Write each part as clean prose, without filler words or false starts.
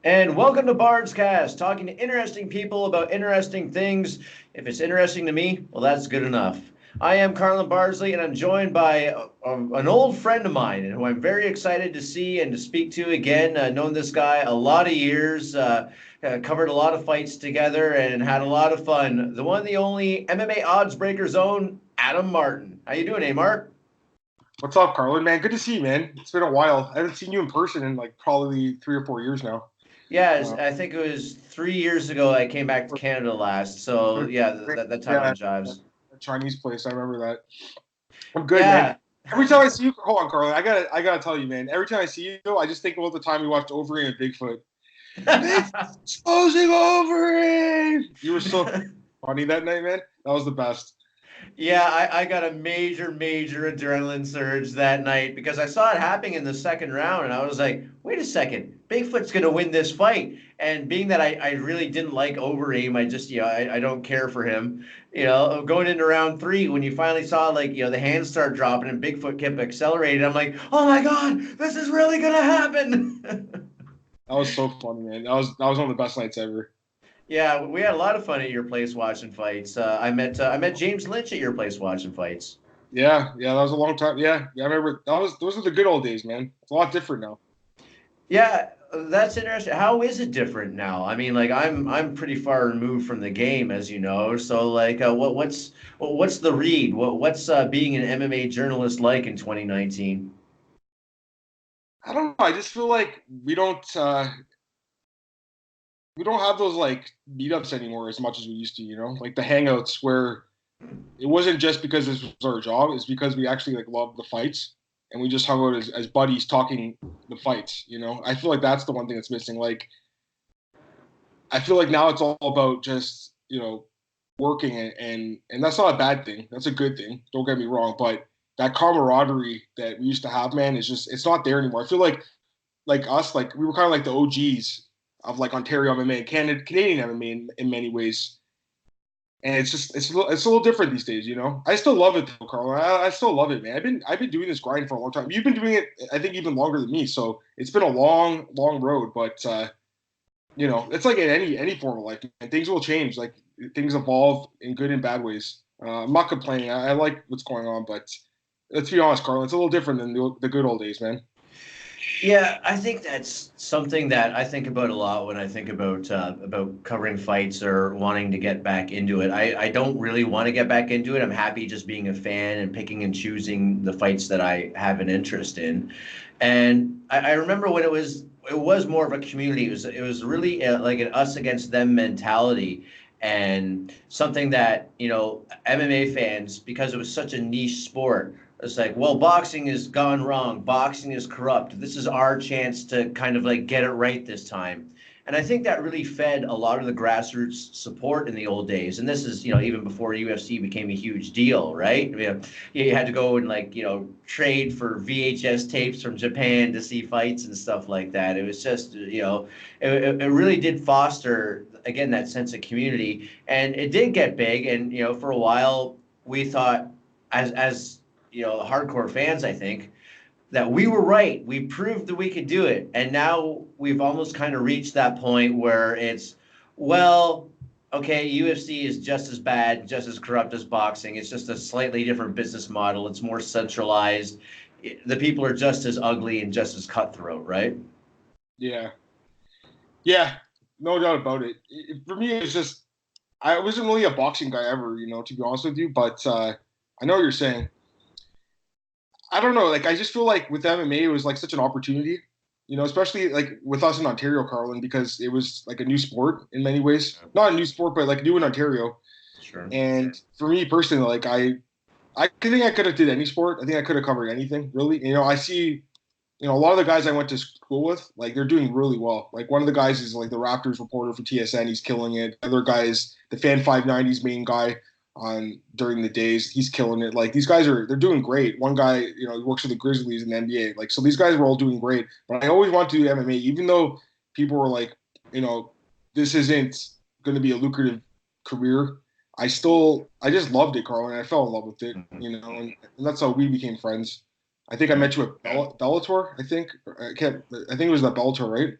And welcome to Bardscast, talking to interesting people about interesting things. If it's interesting to me, well, that's good enough. I am Carlin Bardsley, and I'm joined by an old friend of mine, and who I'm very excited to see and to speak to again. Known this guy a lot of years, covered a lot of fights together, and had a lot of fun. The one, the only MMA odds breaker zone, Adam Martin. How you doing, Mark? What's up, Carlin? Man, good to see you, man. It's been a while. I haven't seen you in person in like probably 3 or 4 years now. Yeah, Uh, I think it was 3 years ago I came back to Canada last. So yeah, that yeah, timeline jives. that Chinese place. I remember that. I'm good, man. Yeah. Every time I see you, hold on, Carlin. I gotta tell you, man. Every time I see you, I just think about the time we watched Overeem and Bigfoot. Big exposing Overeem. You were so funny that night, man. That was the best. Yeah, I got a major adrenaline surge that night because I saw it happening in the second round, and I was like, wait a second, Bigfoot's going to win this fight. And being that I really didn't like Overeem, I don't care for him. Going into round three, when you finally saw, the hands start dropping and Bigfoot kept accelerating, I'm like, oh my God, this is really going to happen. That was so funny, man. That was one of the best nights ever. Yeah, we had a lot of fun at your place watching fights. I met James Lynch at your place watching fights. Yeah, that was a long time. Yeah, I remember. Those are the good old days, man. It's a lot different now. Yeah, that's interesting. How is it different now? I mean, like I'm pretty far removed from the game, as you know. So what's the read? What's being an MMA journalist like in 2019? I don't know. I just feel like we don't have those like meetups anymore as much as we used to. Like the hangouts where it wasn't just because this was our job; it's because we actually like loved the fights and we just hung out as buddies talking the fights. I feel like that's the one thing that's missing. Like I feel like now it's all about just working and that's not a bad thing. That's a good thing. Don't get me wrong, but that camaraderie that we used to have, man, is just it's not there anymore. I feel like us, like we were kind of like the OGs of like Ontario MMA and Canadian MMA in many ways. And it's a little different these days. I still love it though, Carl. I still love it, man. I've been doing this grind for a long time. You've been doing it, I think, even longer than me. So it's been a long road. But it's like in any form of life, and things will change. Like things evolve in good and bad ways. I'm not complaining. I like what's going on, but let's be honest, Carl. It's a little different than the good old days, man. Yeah, I think that's something that I think about a lot when I think about covering fights or wanting to get back into it. I don't really want to get back into it. I'm happy just being a fan and picking and choosing the fights that I have an interest in. And I remember when it was more of a community. It was really like an us against them mentality, and something that MMA fans, because it was such a niche sport, it's like, well, boxing has gone wrong. Boxing is corrupt. This is our chance to kind of like get it right this time. And I think that really fed a lot of the grassroots support in the old days. And this is, even before UFC became a huge deal, right? You had to go and trade for VHS tapes from Japan to see fights and stuff like that. It was just, it really did foster, again, that sense of community. And it did get big. And, for a while, we thought, as hardcore fans, I think, that we were right. We proved that we could do it. And now we've almost kind of reached that point where it's, well, okay, UFC is just as bad, just as corrupt as boxing. It's just a slightly different business model. It's more centralized. The people are just as ugly and just as cutthroat, right? Yeah, yeah, no doubt about it. For me, it's just I wasn't really a boxing guy ever, to be honest with you. But I know what you're saying. I don't know. Like I just feel like with MMA, it was like such an opportunity, especially like with us in Ontario, Carlin, because it was like a new sport in many ways. Not a new sport, but like new in Ontario. Sure. And for me personally, like I think I could have did any sport. I think I could have covered anything, really. I see, a lot of the guys I went to school with, like they're doing really well. Like one of the guys is like the Raptors reporter for TSN, he's killing it. The other guy is the Fan 590's main guy on during the days, he's killing it. Like these guys they're doing great. One guy, he works for the Grizzlies in the NBA. Like so, these guys were all doing great. But I always wanted to do MMA, even though people were like, this isn't going to be a lucrative career. I just loved it, Carl, and I fell in love with it. And that's how we became friends. I think I met you at Bellator. I think it was that Bellator, right?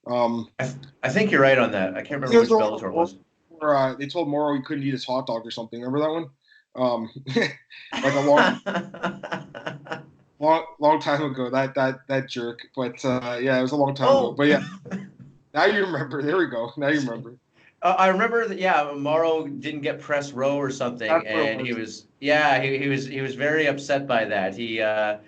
I think you're right on that. I can't remember There's which the Bellator it one was. where they told Morrow he couldn't eat his hot dog or something. Remember that one? Like a long, long time ago. That jerk. But yeah, it was a long time ago. Oh, But yeah, now you remember. There we go. Now you remember. I remember that. Yeah, Morrow didn't get press row or something, That's what it and he was. was yeah he was very upset by that. Yeah,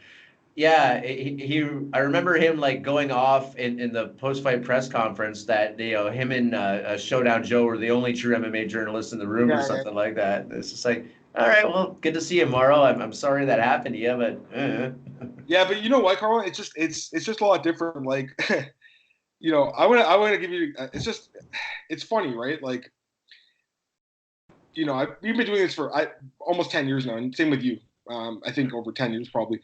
I remember him like going off in the post fight press conference that him and Showdown Joe were the only true MMA journalists in the room or Yeah, yeah, something like that. It's just like, all right, well, good to see you, Morrow. I'm sorry that happened to you, but yeah. But you know what, Carl? It's just a lot different. Like, I want to give you. It's funny, right? Like, we've been doing this for almost 10 years now, and same with you. I think over 10 years probably.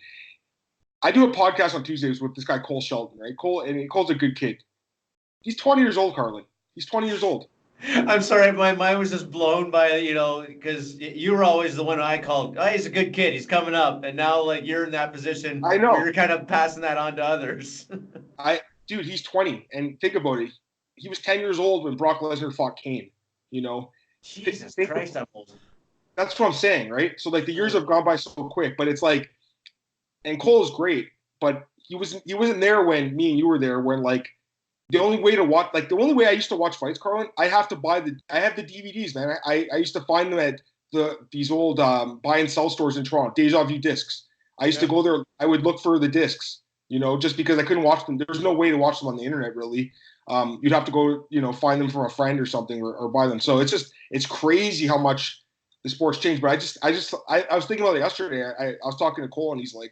I do a podcast on Tuesdays with this guy Cole Shelton, right? Cole's a good kid. He's 20 years old, Carlin. He's 20 years old. I'm sorry, my mind was just blown by because you were always the one I called. Oh, he's a good kid. He's coming up, and now like you're in that position I where know. you're kind of passing that on to others. Dude, he's 20, and think about it. He was 10 years old when Brock Lesnar fought Kane. You know, Jesus think Christ, I'm old. that's what I'm saying, right? So like the years have gone by so quick, but it's like, and Cole's great, but he wasn't there when me and you were there. When like the only way I used to watch fights, Carlin, I have the DVDs, man. I used to find them at these old buy and sell stores in Toronto, Deja Vu discs. I used to Yeah. go there. I would look for the discs, just because I couldn't watch them. There's no way to watch them on the internet, really. You'd have to go, find them from a friend or something, or buy them. So it's crazy how much the sport's changed. But I was thinking about it yesterday. I was talking to Cole, and he's like,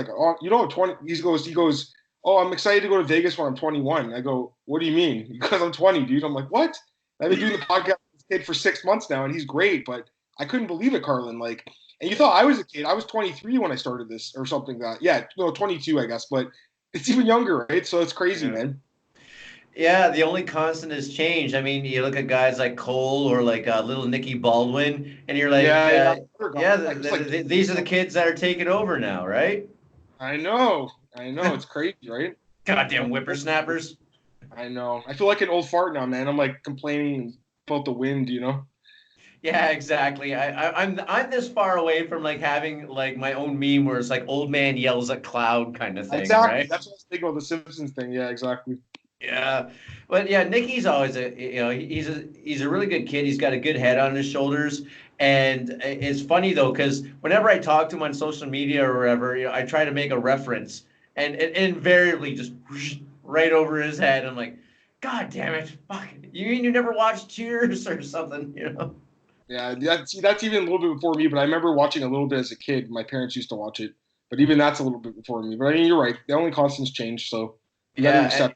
oh, 20. He goes, oh, I'm excited to go to Vegas when I'm 21. I go, what do you mean? Because I'm 20, dude. I'm like, what? I've been doing the podcast with this kid for 6 months now, and he's great, but I couldn't believe it, Carlin. Like, and you thought I was a kid. I was 23 when I started this, or something. Yeah, no, 22, I guess, but it's even younger, right? So it's crazy, Yeah. man. Yeah, the only constant is change. I mean, you look at guys like Cole or like little Nicky Baldwin, and you're like, Yeah, yeah. yeah, I just like these are the kids that are taking over now, right? I know, it's crazy, right? Goddamn whippersnappers. I know. I feel like an old fart now, man. I'm like complaining about the wind. Yeah, exactly. I'm this far away from like having like my own meme where it's like old man yells at cloud kind of thing, Exactly. right? That's what I was thinking about the Simpsons thing. Yeah, exactly. Yeah, but yeah, Nicky's always he's a really good kid. He's got a good head on his shoulders, and it's funny though because whenever I talk to him on social media or wherever, I try to make a reference, and it invariably just whoosh, right over his head. I'm like, God damn it, fuck! You mean you never watched Cheers or something? Yeah, that's even a little bit before me, but I remember watching a little bit as a kid. My parents used to watch it, but even that's a little bit before me. But I mean, you're right. The only constants change, so you got to Yeah, accept.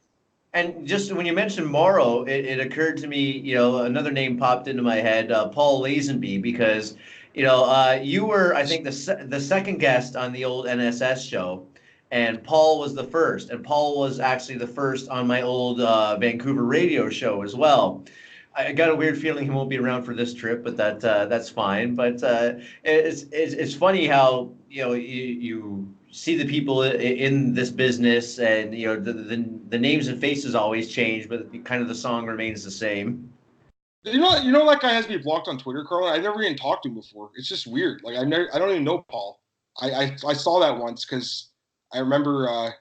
and just when you mentioned Morrow, it occurred to me, another name popped into my head, Paul Lazenby, because, you were, I think, the second guest on the old NSS show, and Paul was the first, and Paul was actually the first on my old Vancouver radio show as well. I got a weird feeling he won't be around for this trip, but that's fine. But it's funny how you see the people in this business, and the names and faces always change, but kind of the song remains the same. That guy has me blocked on Twitter, Carl. I never even talked to him before. It's just weird. Like I don't even know Paul. I saw that once because I remember.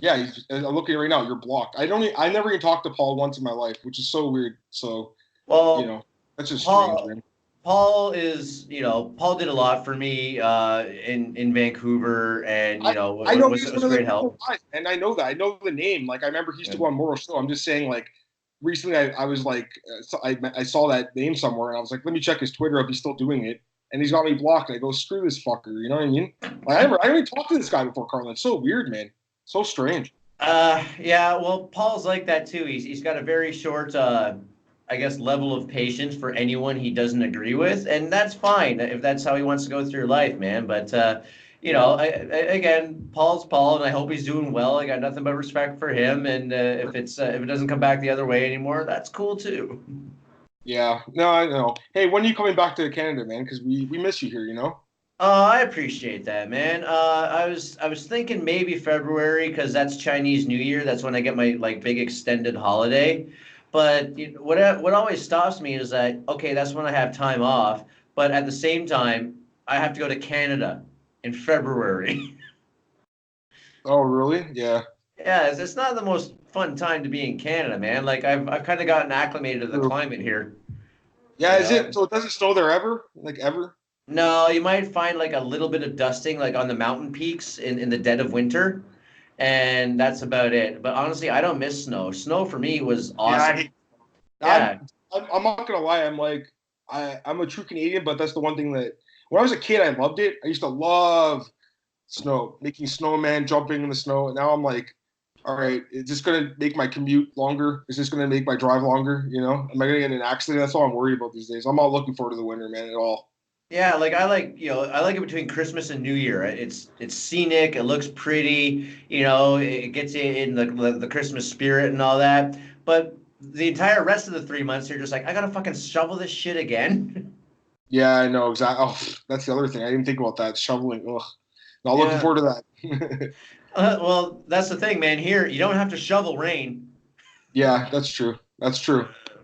Yeah, I'm looking right now. You're blocked. I never even talked to Paul once in my life, which is so weird. So you Well, know, that's just strange, Paul man. Paul did a lot for me in Vancouver, and I, I know was he's was one a of the great cool help. guys, and I know that. I know the name. Like I remember he used to Yeah. go on Morrow's show. I'm just saying, like recently, I was like, I saw that name somewhere, and I was like, let me check his Twitter if he's still doing it. And he's got me blocked. And I go, screw this fucker. You know what I mean? Like I haven't talked to this guy before, Carlin. It's so weird, man. So strange. Yeah, well, Paul's like that too. He's got a very short, I guess, level of patience for anyone he doesn't agree with, and that's fine if that's how he wants to go through life, man. But again, Paul's Paul, and I hope he's doing well. I got nothing but respect for him, and if it doesn't come back the other way anymore, that's cool too. Yeah. No, I know. Hey, when are you coming back to Canada, man? Because we miss you here. I appreciate that, man. I was thinking maybe February because that's Chinese New Year. That's when I get my like big extended holiday. But what always stops me is that okay, that's when I have time off. But at the same time, I have to go to Canada in February. Oh, really? Yeah. Yeah, it's not the most fun time to be in Canada, man. Like I've kind of gotten acclimated to the True. climate here. Yeah, You is it know. so it doesn't snow there ever? Like ever? No, you might find like a little bit of dusting like on the mountain peaks in the dead of winter, and that's about it. But honestly, I don't miss snow. Snow for me was Yeah, I awesome. hate Yeah. I'm not gonna lie, I'm like I'm a true Canadian, but that's the one thing that when I was a kid I loved it. I used to love snow, making snowman, jumping in the snow. And now I'm like, all right, is this gonna make my commute longer? Is this gonna make my drive longer? You know, am I gonna get in an accident? That's all I'm worried about these days. I'm not looking forward to the winter, man, at all. Yeah, like I like it between Christmas and New Year. It's scenic, it looks pretty, it gets you in the Christmas spirit and all that. But the entire rest of the 3 months, you're just like, I gotta fucking shovel this shit again. Yeah, I know exactly. Oh, that's the other thing. I didn't think about that. Shoveling. Ugh. Not looking Yeah. forward to that. Well, that's the thing, man. Here, you don't have to shovel rain. Yeah, that's true. That's true. Yeah.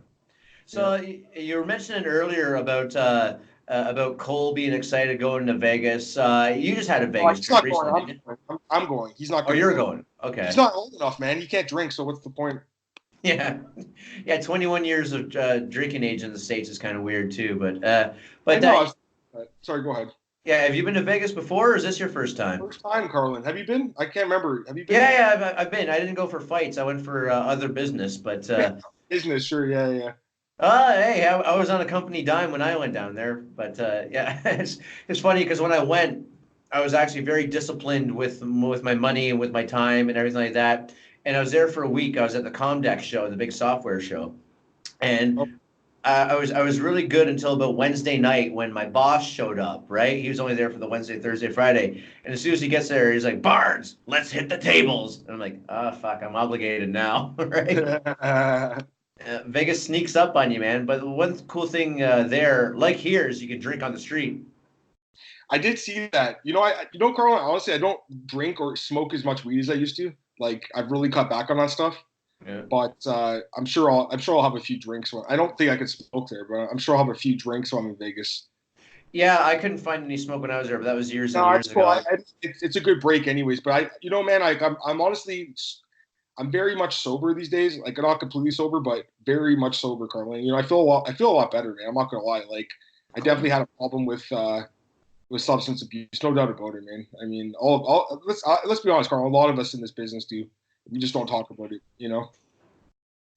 So you were mentioning earlier about Cole being excited going to Vegas. You just had a Oh, Vegas he's trip not going. recently, didn't you? I'm going. He's not Oh, going to you're go. going. He's Okay. not old enough, man. He can't drink. So what's the point? Yeah, yeah. 21 years of drinking age in the States is kind of weird too. I But know. that, Sorry. Go ahead. yeah. Have you been to Vegas before, or is this your first time? First time, Carlin. Have you been? I can't remember. Have you Yeah, been? yeah. I've been. I didn't go for fights. I went for other business. But Business, sure. Yeah, yeah. hey, I was on a company dime when I went down there. But yeah, it's funny because when I went, I was actually very disciplined with my money and with my time and everything like that. And I was there for a week. I was at the Comdex show, the big software show, Oh, and I was really good until about Wednesday night when my boss showed up. Right, he was only there for the Wednesday, Thursday, Friday, and as soon as he gets there, he's like, "Bards, let's hit the tables." And I'm like, "Ah, fuck, I'm obligated now." Right. Vegas sneaks up on you, man. But one cool thing there, like here, is you can drink on the street. I did see that. Carlin. Honestly, I don't drink or smoke as much weed as I used to. Like, I've really cut back on that stuff. Yeah. But I'm sure I'll have a few drinks. I don't think I could smoke there, but I'm sure I'll have a few drinks when I'm in Vegas. Yeah, I couldn't find any smoke when I was there, but that was years and No, it's years cool. ago. It's a good break, anyways. But man, I'm honestly, I'm very much sober these days. Like, not completely sober, but very much sober, Carlin. I feel a lot better, man. I'm not gonna lie. Like, I Cool. definitely had a problem with substance abuse, no doubt about it, man. I mean, all let's be honest, Carl. A lot of us in this business do. We just don't talk about it.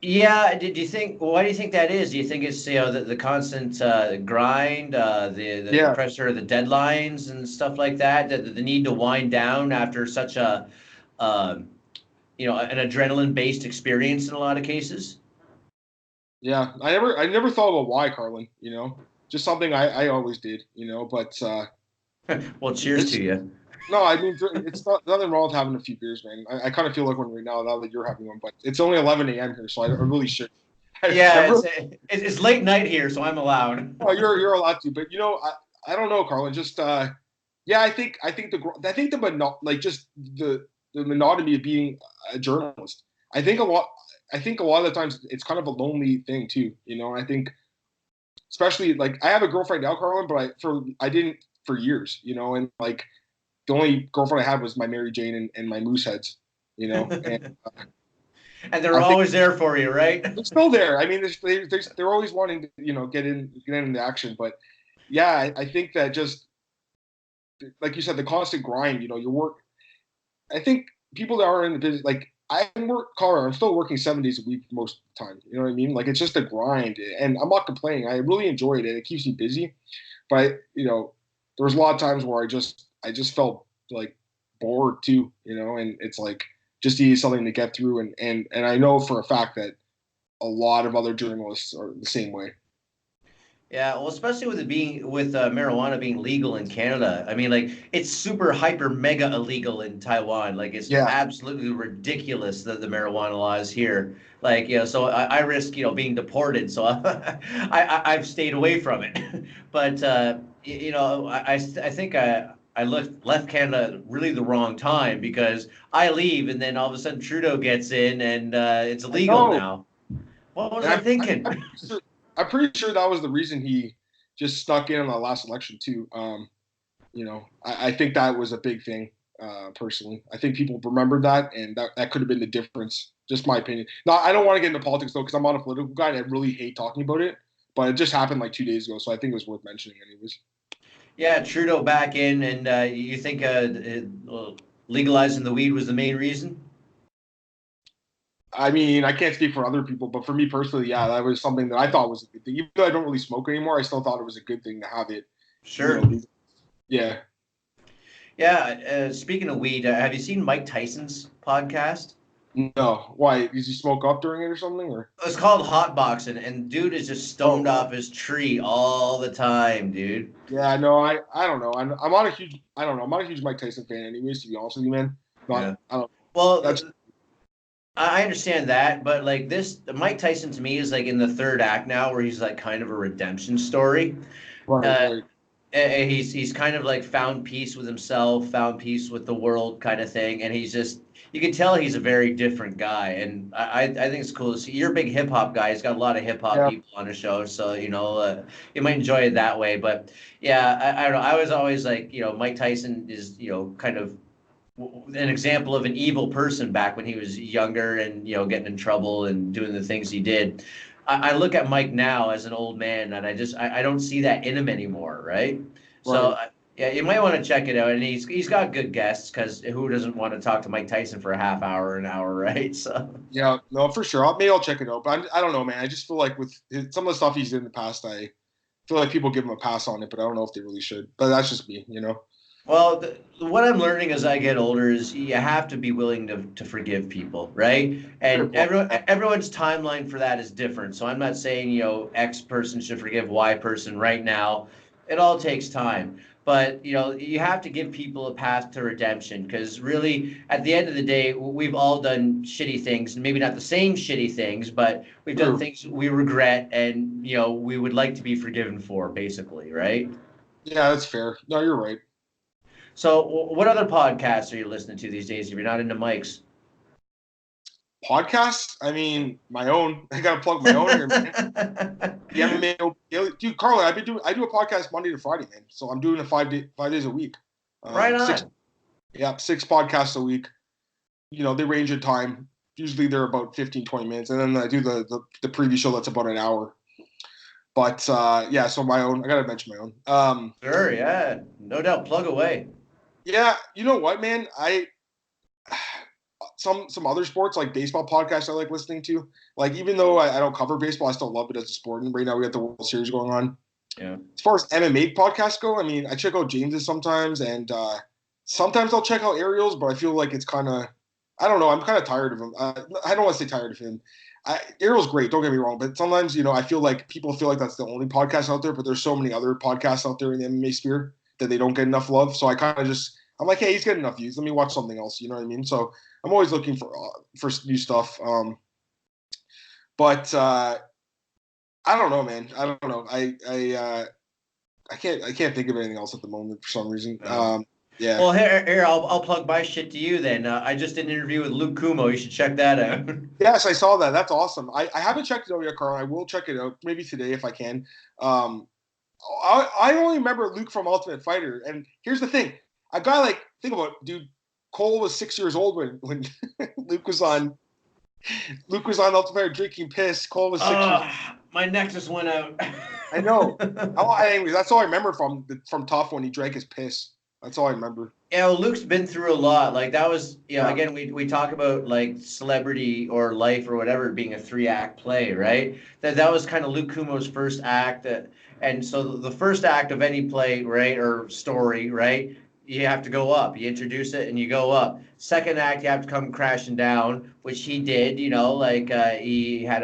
Yeah, did you think? Why do you think that is? Do you think it's the constant grind, the Yeah, pressure of the deadlines and stuff like that, the need to wind down after such a uh, an adrenaline based experience in a lot of cases? yeah. I never thought about why, Carlin. Just something I always did. But Well, cheers to it's you. no, I mean, it's not nothing wrong with having a few beers, man. I kind of feel like one right now that you're having one, but it's only 11 a.m. here, so I really should. I Yeah, really, it's late night here, so I'm allowed. oh, you're allowed to, but I don't know, Carlin. Just yeah, I think the like just the monotony of being a journalist. I think a lot. I think a lot of the times it's kind of a lonely thing too. I think especially like I have a girlfriend now, Carlin, but I didn't for years. And like the only girlfriend I had was my Mary Jane and my moose heads. And And they're I think always there for you, right? they're still there. I mean, they're always wanting to get into action, but yeah, I think that just like you said, the constant grind. Your work. I think people that are in the business, like I'm still working 7 days a week most of the time. You know what I mean? Like it's just a grind, and I'm not complaining. I really enjoy it, and it keeps me busy. But there was a lot of times where I just felt like bored too. And it's like just needed something to get through, and I know for a fact that a lot of other journalists are the same way. Yeah, well, especially with marijuana being legal in Canada. I mean, like it's super hyper mega illegal in Taiwan. Like it's Yeah, absolutely ridiculous that the marijuana laws here. Like, so I risk being deported. So I've stayed away from it. But I think I left Canada really the wrong time because I leave and then all of a sudden Trudeau gets in and it's I illegal know, now. What was and I thinking? I'm pretty sure that was the reason he just snuck in on the last election too. I think that was a big thing. Personally, I think people remembered that, and that could have been the difference. Just my opinion. No, I don't want to get into politics though, because I'm not a political guy, and I really hate talking about it. But it just happened like 2 days ago, so I think it was worth mentioning, anyways. Yeah, Trudeau back in, and you think legalizing the weed was the main reason? I mean, I can't speak for other people, but for me personally, yeah, that was something that I thought was a good thing. Even though I don't really smoke anymore, I still thought it was a good thing to have it. Sure. Yeah. Yeah. Speaking of weed, have you seen Mike Tyson's podcast? No. Why? Does he smoke up during it or something? Or It's called Hot Boxing, and dude is just oh, stoned off his tree all the time, dude. yeah, no, I don't know. I'm not a huge I don't know. I'm not a huge Mike Tyson fan, anyways. To be honest with you, man. Not Yeah. I don't. Well, That's I understand that, but like this, Mike Tyson to me is like in the third act now, where he's like kind of a redemption story. right, Uh, right. he's kind of like found peace with himself, found peace with the world, kind of thing, and he's just you can tell he's a very different guy, and I think it's cool to see. You're a big hip hop guy. He's got a lot of hip hop Yeah, people on the show, so you might enjoy it that way. But yeah, I don't know. I was always like Mike Tyson is kind of an example of an evil person back when he was younger and getting in trouble and doing the things he did. I look at Mike now as an old man and I don't see that in him anymore, right? So right. yeah, you might want to check it out. And he's got good guests because who doesn't want to talk to Mike Tyson for a half hour, an hour, right? So Yeah, no, for sure. Maybe I'll check it out. But I don't know, man. I just feel like with some of the stuff he's did in the past, I feel like people give him a pass on it, but I don't know if they really should. But that's just me. well, what I'm learning as I get older is you have to be willing to forgive people, right? Fair And point. everyone's timeline for that is different. So I'm not saying, X person should forgive Y person right now. It all takes time. But, you have to give people a path to redemption because really, at the end of the day, we've all done shitty things, and maybe not the same shitty things, but we've done True. things we regret and, we would like to be forgiven for, basically, right? Yeah, that's fair. No, you're right. So, what other podcasts are you listening to these days if you're not into mics? Podcasts? I mean, my own. I gotta plug my own here, man. The MMA, dude, Carla, I do a podcast Monday to Friday, man. So I'm doing it 5 days a week. Right Six, on. yeah, 6 podcasts a week. They range in time. Usually they're about 15, 20 minutes, and then I do the preview show that's about an hour. But yeah, so my own. I gotta mention my own. Sure, yeah. No doubt. Plug away. Yeah, you know what, man? I some other sports like baseball podcasts I like listening to. Like even though I don't cover baseball, I still love it as a sport. And right now we got the World Series going on. Yeah. As far as MMA podcasts go, I mean, I check out James's sometimes, and sometimes I'll check out Ariel's, but I feel like it's kind of, I don't know, I'm kind of tired of him. I don't want to say tired of him. Ariel's great, don't get me wrong, but sometimes, I feel like people feel like that's the only podcast out there, but there's so many other podcasts out there in the MMA sphere that they don't get enough love. So I kind of just, I'm like, hey, he's getting enough views. Let me watch something else. You know what I mean? So I'm always looking for new stuff. But I don't know, man. I don't know. I can't think of anything else at the moment for some reason. No. Yeah. Well, here I'll plug my shit to you then. I just did an interview with Luke Kumo. You should check that out. Yes, I saw that. That's awesome. I haven't checked it out yet, Carl. I will check it out maybe today if I can. Um, I only remember Luke from Ultimate Fighter, and here's the thing: a guy like think about it, dude. Cole was 6 years old when Luke was on Ultimate Fighter drinking piss. Cole was 6 years. My neck just went out. I know. Anyways, that's all I remember from Tough when he drank his piss. That's all I remember. Yeah, well, Luke's been through a lot. Like that was, Yeah. again, we talk about like celebrity or life or whatever being a three-act play, right? That was kind of Luke Kumo's first act. And so the first act of any play, right, or story, right, you have to go up. You introduce it and you go up. Second act, you have to come crashing down, which he did. Like he had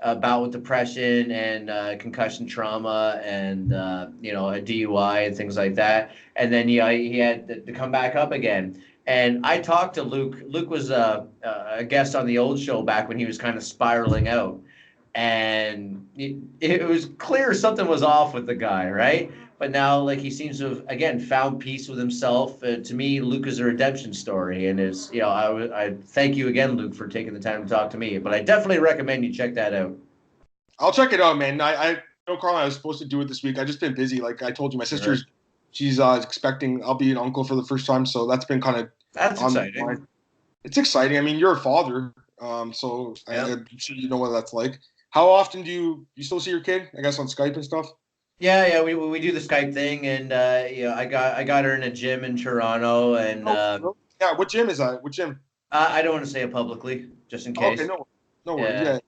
a bout with depression and concussion trauma and a DUI and things like that. And then he had to come back up again. And I talked to Luke. Luke was a guest on the old show back when he was kind of spiraling out, and it was clear something was off with the guy, right? but now like he seems to have again found peace with himself. To me, Luke is a redemption story, and it's I thank you again, Luke, for taking the time to talk to me. But I definitely recommend you check that out. I'll check it out, man. I know, Carl, I was supposed to do it this week. I just been busy. Like I told you, my Sure. sister's she's expecting I'll be an uncle for the first time, so that's been kind of That's on my exciting. mind. It's exciting. I mean, you're a father, so Yeah. I'm sure you know what that's like. How often do you still see your kid? I guess on Skype and stuff. Yeah, we do the Skype thing, and I got her in a gym in Toronto, and Oh, really? Yeah. What gym is that? What gym? I don't want to say it publicly, just in Okay, case. no worries. Yeah.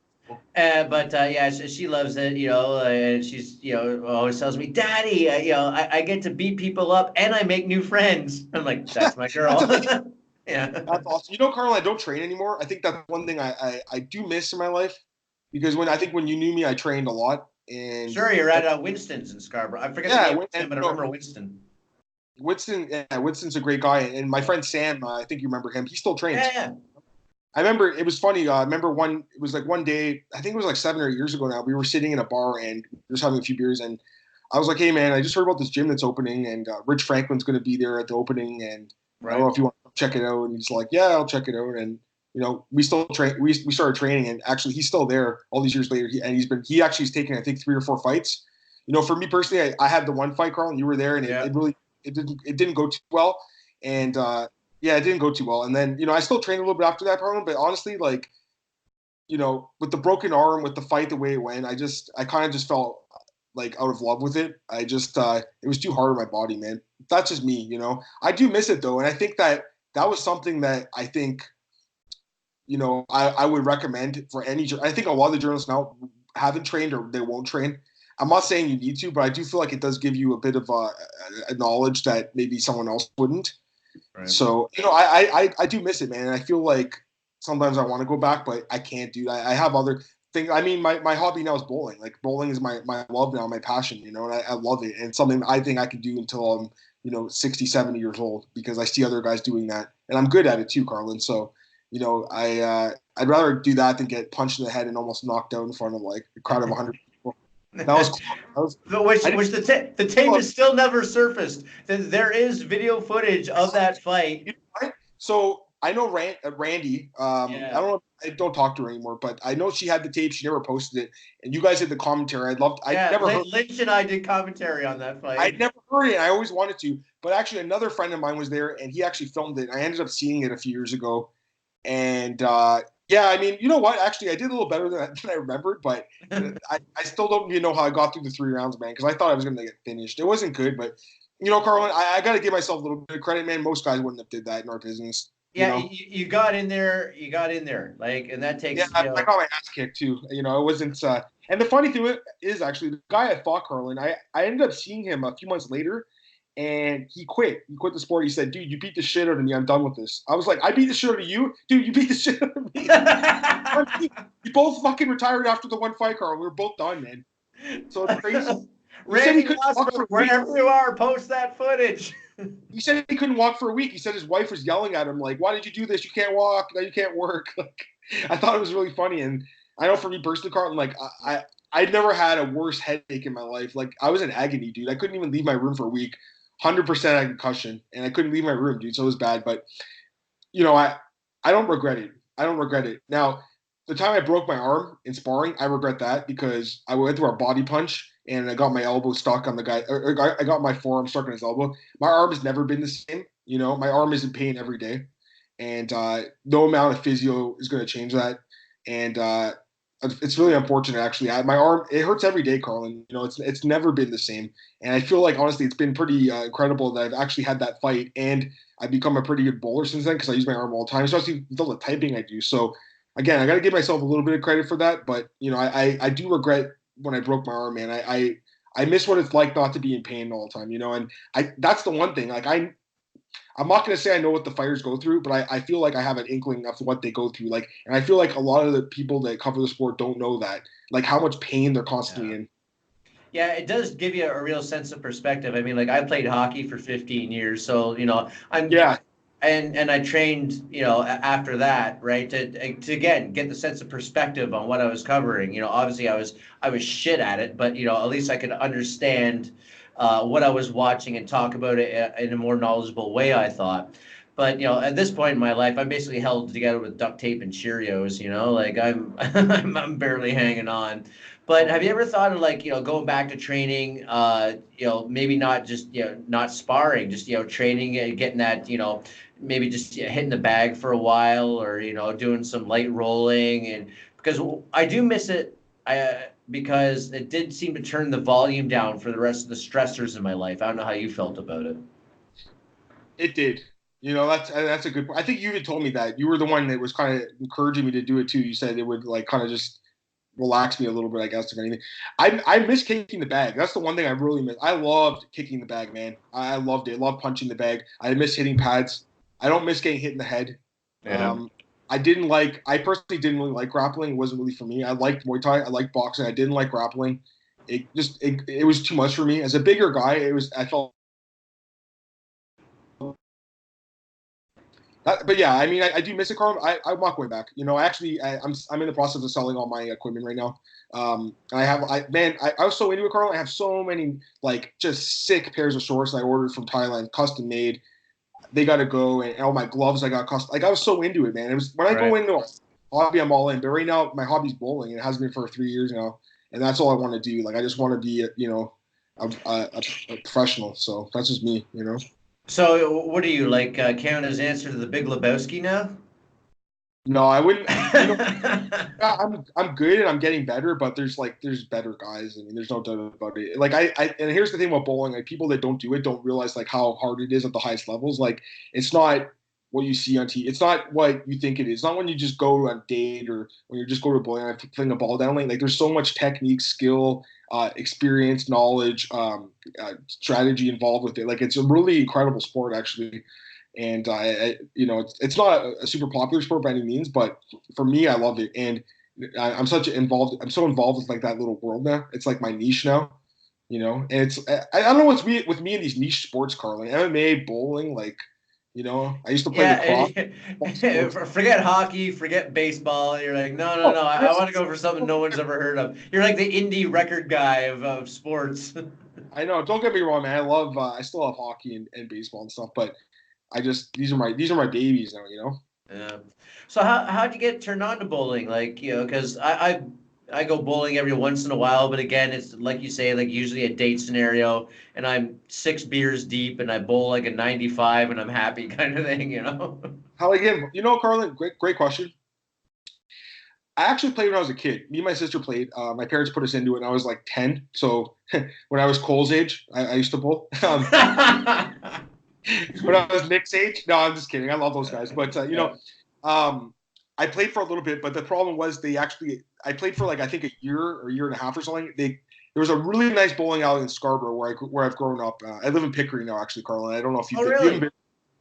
Yeah. But yeah, she loves it, and she's, always tells me, Daddy, I get to beat people up and I make new friends. I'm like, that's my That's girl. amazing. Yeah. That's awesome. You know, Carl, I don't train anymore. I think that's one thing I do miss in my life because when I think when you knew me, I trained a lot. And Sure, you're at Winston's in Scarborough. I forget the yeah, name of the gym, but I remember Winston. Winston's a great guy. And my friend Sam, I think you remember him. He still Yeah, trains. yeah. I remember it was funny. I remember it was like one day, I think it was like 7 or 8 years ago now. We were sitting in a bar and we were just having a few beers. And I was like, hey, man, I just heard about this gym that's opening and Rich Franklin's going to be there at the opening. And I don't know Right. if you want to check it out. And he's like, yeah, I'll check it out. And, we still train. We started training and actually he's still there all these years later. He actually has taken, I think, 3 or 4 fights. For me personally, I had the one fight, Carl, and you were there and Yeah. it didn't go too well. And, yeah, it didn't go too well. And then, I still trained a little bit after that problem, but honestly, like, with the broken arm, with the fight the way it went, I kind of just felt like out of love with it. It was too hard on my body, man. That's just me. I do miss it though. And I think that was something that I think, I would recommend for any, I think a lot of the journalists now haven't trained or they won't train. I'm not saying you need to, but I do feel like it does give you a bit of a knowledge that maybe someone else wouldn't. Right. So, I do miss it, man. And I feel like sometimes I want to go back, but I can't do that. I have other things. I mean, my hobby now is bowling. Like bowling is my love now, my passion, and I love it. And it's something I think I could do until I'm, 60, 70 years old because I see other guys doing that. And I'm good at it too, Carlin. So, I'd rather do that than get punched in the head and almost knocked out in front of like a crowd of 100 people. That was cool. Which the tape is still never surfaced. There is video footage of that fight. So I know Randy. Yeah. I don't talk to her anymore, but I know she had the tape. She never posted it, and you guys did the commentary. I Yeah, never heard. Lynch and I did commentary on that fight. I'd never heard it. I always wanted to, but actually, another friend of mine was there, and he actually filmed it. I ended up seeing it a few years ago, and yeah, I mean, you know what? Actually, I did a little better than I remembered, but I still don't even know how I got through the 3 rounds, man, because I thought I was going to get finished. It wasn't good, but Carlin, I got to give myself a little bit of credit, man. Most guys wouldn't have did that in our business. Yeah, you got in there. You got in there, like, and that takes. Yeah, I got my ass kicked too. It wasn't. And the funny thing is, actually, the guy I fought, Carlin, I ended up seeing him a few months later, and he quit. He quit the sport. He said, "Dude, you beat the shit out of me. I'm done with this." I was like, "I beat the shit out of you, dude. You beat the shit out of me." We both fucking retired after the one fight, Carl. We were both done, man. So it's crazy. Randy, wherever you are, post that footage. He said he couldn't walk for a week. He said his wife was yelling at him, like, "Why did you do this? You can't walk. Now you can't work." Like, I thought it was really funny. And I know for me personally, Carlton, like, I'd never had a worse headache in my life. Like, I was in agony, dude. I couldn't even leave my room for a week. 100% concussion, and I couldn't leave my room, dude. So it was bad. But, I don't regret it. I don't regret it. Now, the time I broke my arm in sparring, I regret that because I went through a body punch and I got my elbow stuck on the guy. Or I got my forearm stuck on his elbow. My arm has never been the same. My arm is in pain every day, and no amount of physio is going to change that. And it's really unfortunate, actually. My arm, it hurts every day, Carlin. It's never been the same. And I feel like, honestly, it's been pretty incredible that I've actually had that fight, and I've become a pretty good bowler since then because I use my arm all the time, especially with all the typing I do. So, again, I got to give myself a little bit of credit for that. But, I do regret when I broke my arm, man. I miss what it's like not to be in pain all the time, and that's the one thing. Like, I'm not going to say I know what the fighters go through, but I feel like I have an inkling of what they go through. Like, and I feel like a lot of the people that cover the sport don't know that, like how much pain they're constantly in. Yeah, it does give you a real sense of perspective. I mean, like I played hockey for 15 years, so Yeah. And I trained, after that, right, to again get the sense of perspective on what I was covering. Obviously I was shit at it, but at least I could understand what I was watching and talk about it in a more knowledgeable way, I thought. But at this point in my life, I'm basically held together with duct tape and Cheerios. Like I'm I'm barely hanging on. But have you ever thought of like going back to training? Maybe not just not sparring, just training and getting that maybe just hitting the bag for a while, or doing some light rolling, and because I do miss it. Because it did seem to turn the volume down for the rest of the stressors in my life. I don't know how you felt about it. It did. That's a good point. I think you even told me that you were the one that was kind of encouraging me to do it too. You said it would like kind of just relax me a little bit, I guess, if anything. I miss kicking the bag. That's the one thing I really miss. I loved kicking the bag, man. I loved it. I loved punching the bag. I miss hitting pads. I don't miss getting hit in the head. Yeah. I personally didn't really like grappling. It wasn't really for me. I liked Muay Thai. I liked boxing. I didn't like grappling. It was too much for me. As a bigger guy, I felt but yeah, I mean, I do miss it, Carl. I'm not going back. I'm in the process of selling all my equipment right now. And I was so into it, Carl. I have so many like just sick pairs of shorts I ordered from Thailand, custom made. They got to go, and all my gloves I got custom. Like I was so into it, man. It was when I go Right. into a hobby, I'm all in. But right now, my hobby's bowling, and it has been for 3 years now, and that's all I want to do. Like I just want to be, a professional. So that's just me. So what do you like? Canada's answer to the Big Lebowski now? No, I wouldn't. I'm good and I'm getting better, but there's better guys. I mean, there's no doubt about it. Like and here's the thing about bowling: like people that don't do it don't realize like how hard it is at the highest levels. Like it's not what you see on TV. It's not what you think it is. It's not when you just go on a date or when you just go to bowling and fling a ball down lane. Like there's so much technique, skill, experience, knowledge, strategy involved with it. Like it's a really incredible sport, actually. And it's not a super popular sport by any means, but for me, I love it, and I'm such involved. I'm so involved with like that little world now. It's like my niche now, And I don't know what's weird with me in these niche sports, Carlin. MMA, bowling, like I used to play lacrosse. Yeah, forget hockey, forget baseball. You're like, no, no, Oh, no. I want to go for something no one's ever heard of. You're like the indie record guy of sports. I know. Don't get me wrong, man. I still love hockey and baseball and stuff, but these are my babies now. Yeah. So how'd you get turned on to bowling? Like, because I go bowling every once in a while, but again, it's like you say, like usually a date scenario, and I'm 6 beers deep, and I bowl like a 95, and I'm happy, kind of thing. How again? Carlin, great question. I actually played when I was a kid. Me and my sister played. My parents put us into it, and I was like 10. So when I was Cole's age, I used to bowl. When I was Nick's age, no, I'm just kidding. I love those guys, but Yeah. I played for a little bit. But the problem was I played for like I think a year or a year and a half or something. There was a really nice bowling alley in Scarborough where I've grown up. I live in Pickering now, actually, Carlin. I don't know if Oh, you haven't really? been.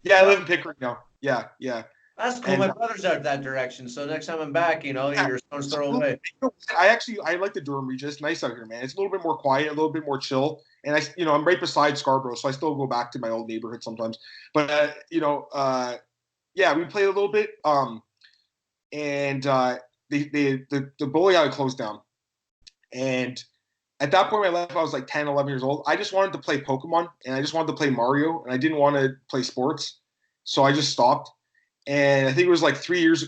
Yeah, I Oh, live in Pickering now. Yeah, yeah. that's cool. And My brother's out that direction, so next time I'm back, yeah, you're a stone's it's a throw little, away. I like the Durham region. It's nice out here, man. It's a little bit more quiet, a little bit more chill. And I'm right beside Scarborough, so I still go back to my old neighborhood sometimes. But yeah, we played a little bit. And the bowling alley closed down. And at that point in my life, I was like 10, 11 years old. I just wanted to play Pokemon and I just wanted to play Mario and I didn't want to play sports. So I just stopped. And I think it was like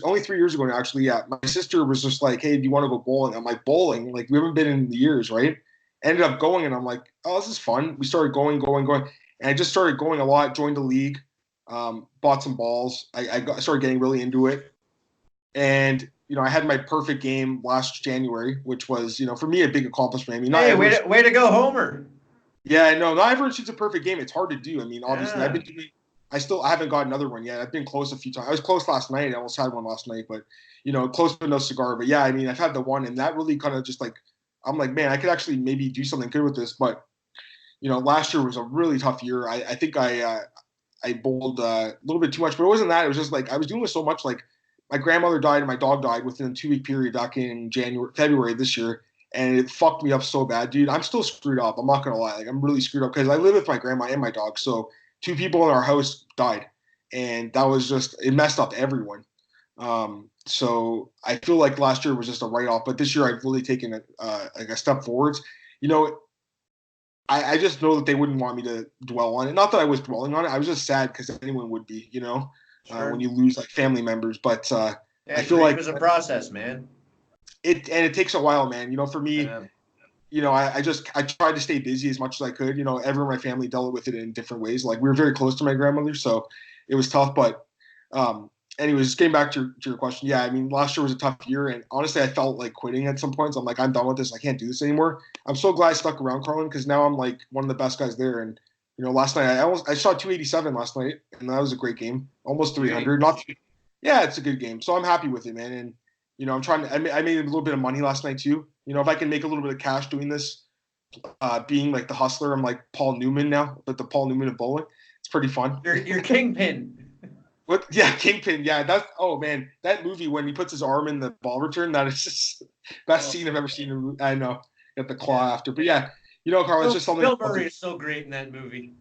only 3 years ago now, actually. Yeah. My sister was just like, hey, do you want to go bowling? I'm like, bowling? Like, we haven't been in years, right? Ended up going and I'm like, oh, this is fun. We started going, going, going. And I just started going a lot, joined the league, bought some balls. I started getting really into it. And I had my perfect game last January, which was for me a big accomplishment. I mean, not Hey, everyone. way to go, Homer. Yeah, no, not everyone shoots a perfect game. It's hard to do. I mean, obviously, Yeah. I haven't got another one yet. I've been close a few times. I was close last night. I almost had one last night, but close but no cigar. But yeah, I mean, I've had the one, and that really kind of just like I'm like, man, I could actually maybe do something good with this. But last year was a really tough year. I think I bowled a little bit too much, but it wasn't that. It was just like I was doing this so much. Like my grandmother died and my dog died within a 2 week period back in February this year, and it fucked me up so bad, dude. I'm still screwed up. I'm not gonna lie. Like I'm really screwed up because I live with my grandma and my dog. So two people in our house died, and that was just it messed up everyone. So I feel like last year was just a write off, but this year I've really taken like a step forwards. You know, I just know that they wouldn't want me to dwell on it. Not that I was dwelling on it. I was just sad because anyone would be, when Sure. you lose like family members. But I Yeah, feel grief like is a process, man. it takes a while, man. For me, Yeah. I tried to stay busy as much as I could. Everyone in my family dealt with it in different ways. Like we were very close to my grandmother, so it was tough. But anyways, just getting back to your question, yeah, I mean, last year was a tough year, and honestly, I felt like quitting at some points. I'm like, I'm done with this. I can't do this anymore. I'm so glad I stuck around, Carlin, because now I'm like one of the best guys there. And last night I shot 287 last night, and that was a great game, almost 300. Not, yeah, it's a good game, so I'm happy with it, man. And I'm trying to. I made a little bit of money last night too. If I can make a little bit of cash doing this, being like the hustler, I'm like Paul Newman now, but the Paul Newman of bowling. It's pretty fun. You're kingpin. What? Yeah, Kingpin. Yeah, that's. Oh man, that movie when he puts his arm in the ball return, that is just best scene I've ever seen. In a movie. I know. Get the claw after, but yeah, Carl, it's just something. Bill Murray is so great in that movie.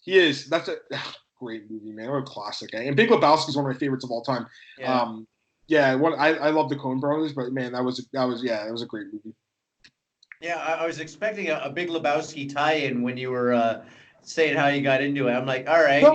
He is. That's a great movie, man. What a classic. And Big Lebowski is one of my favorites of all time. Yeah. Yeah. I love the Coen Brothers, but man, that was a great movie. Yeah, I was expecting a Big Lebowski tie-in when you were saying how you got into it. I'm like, all right, No,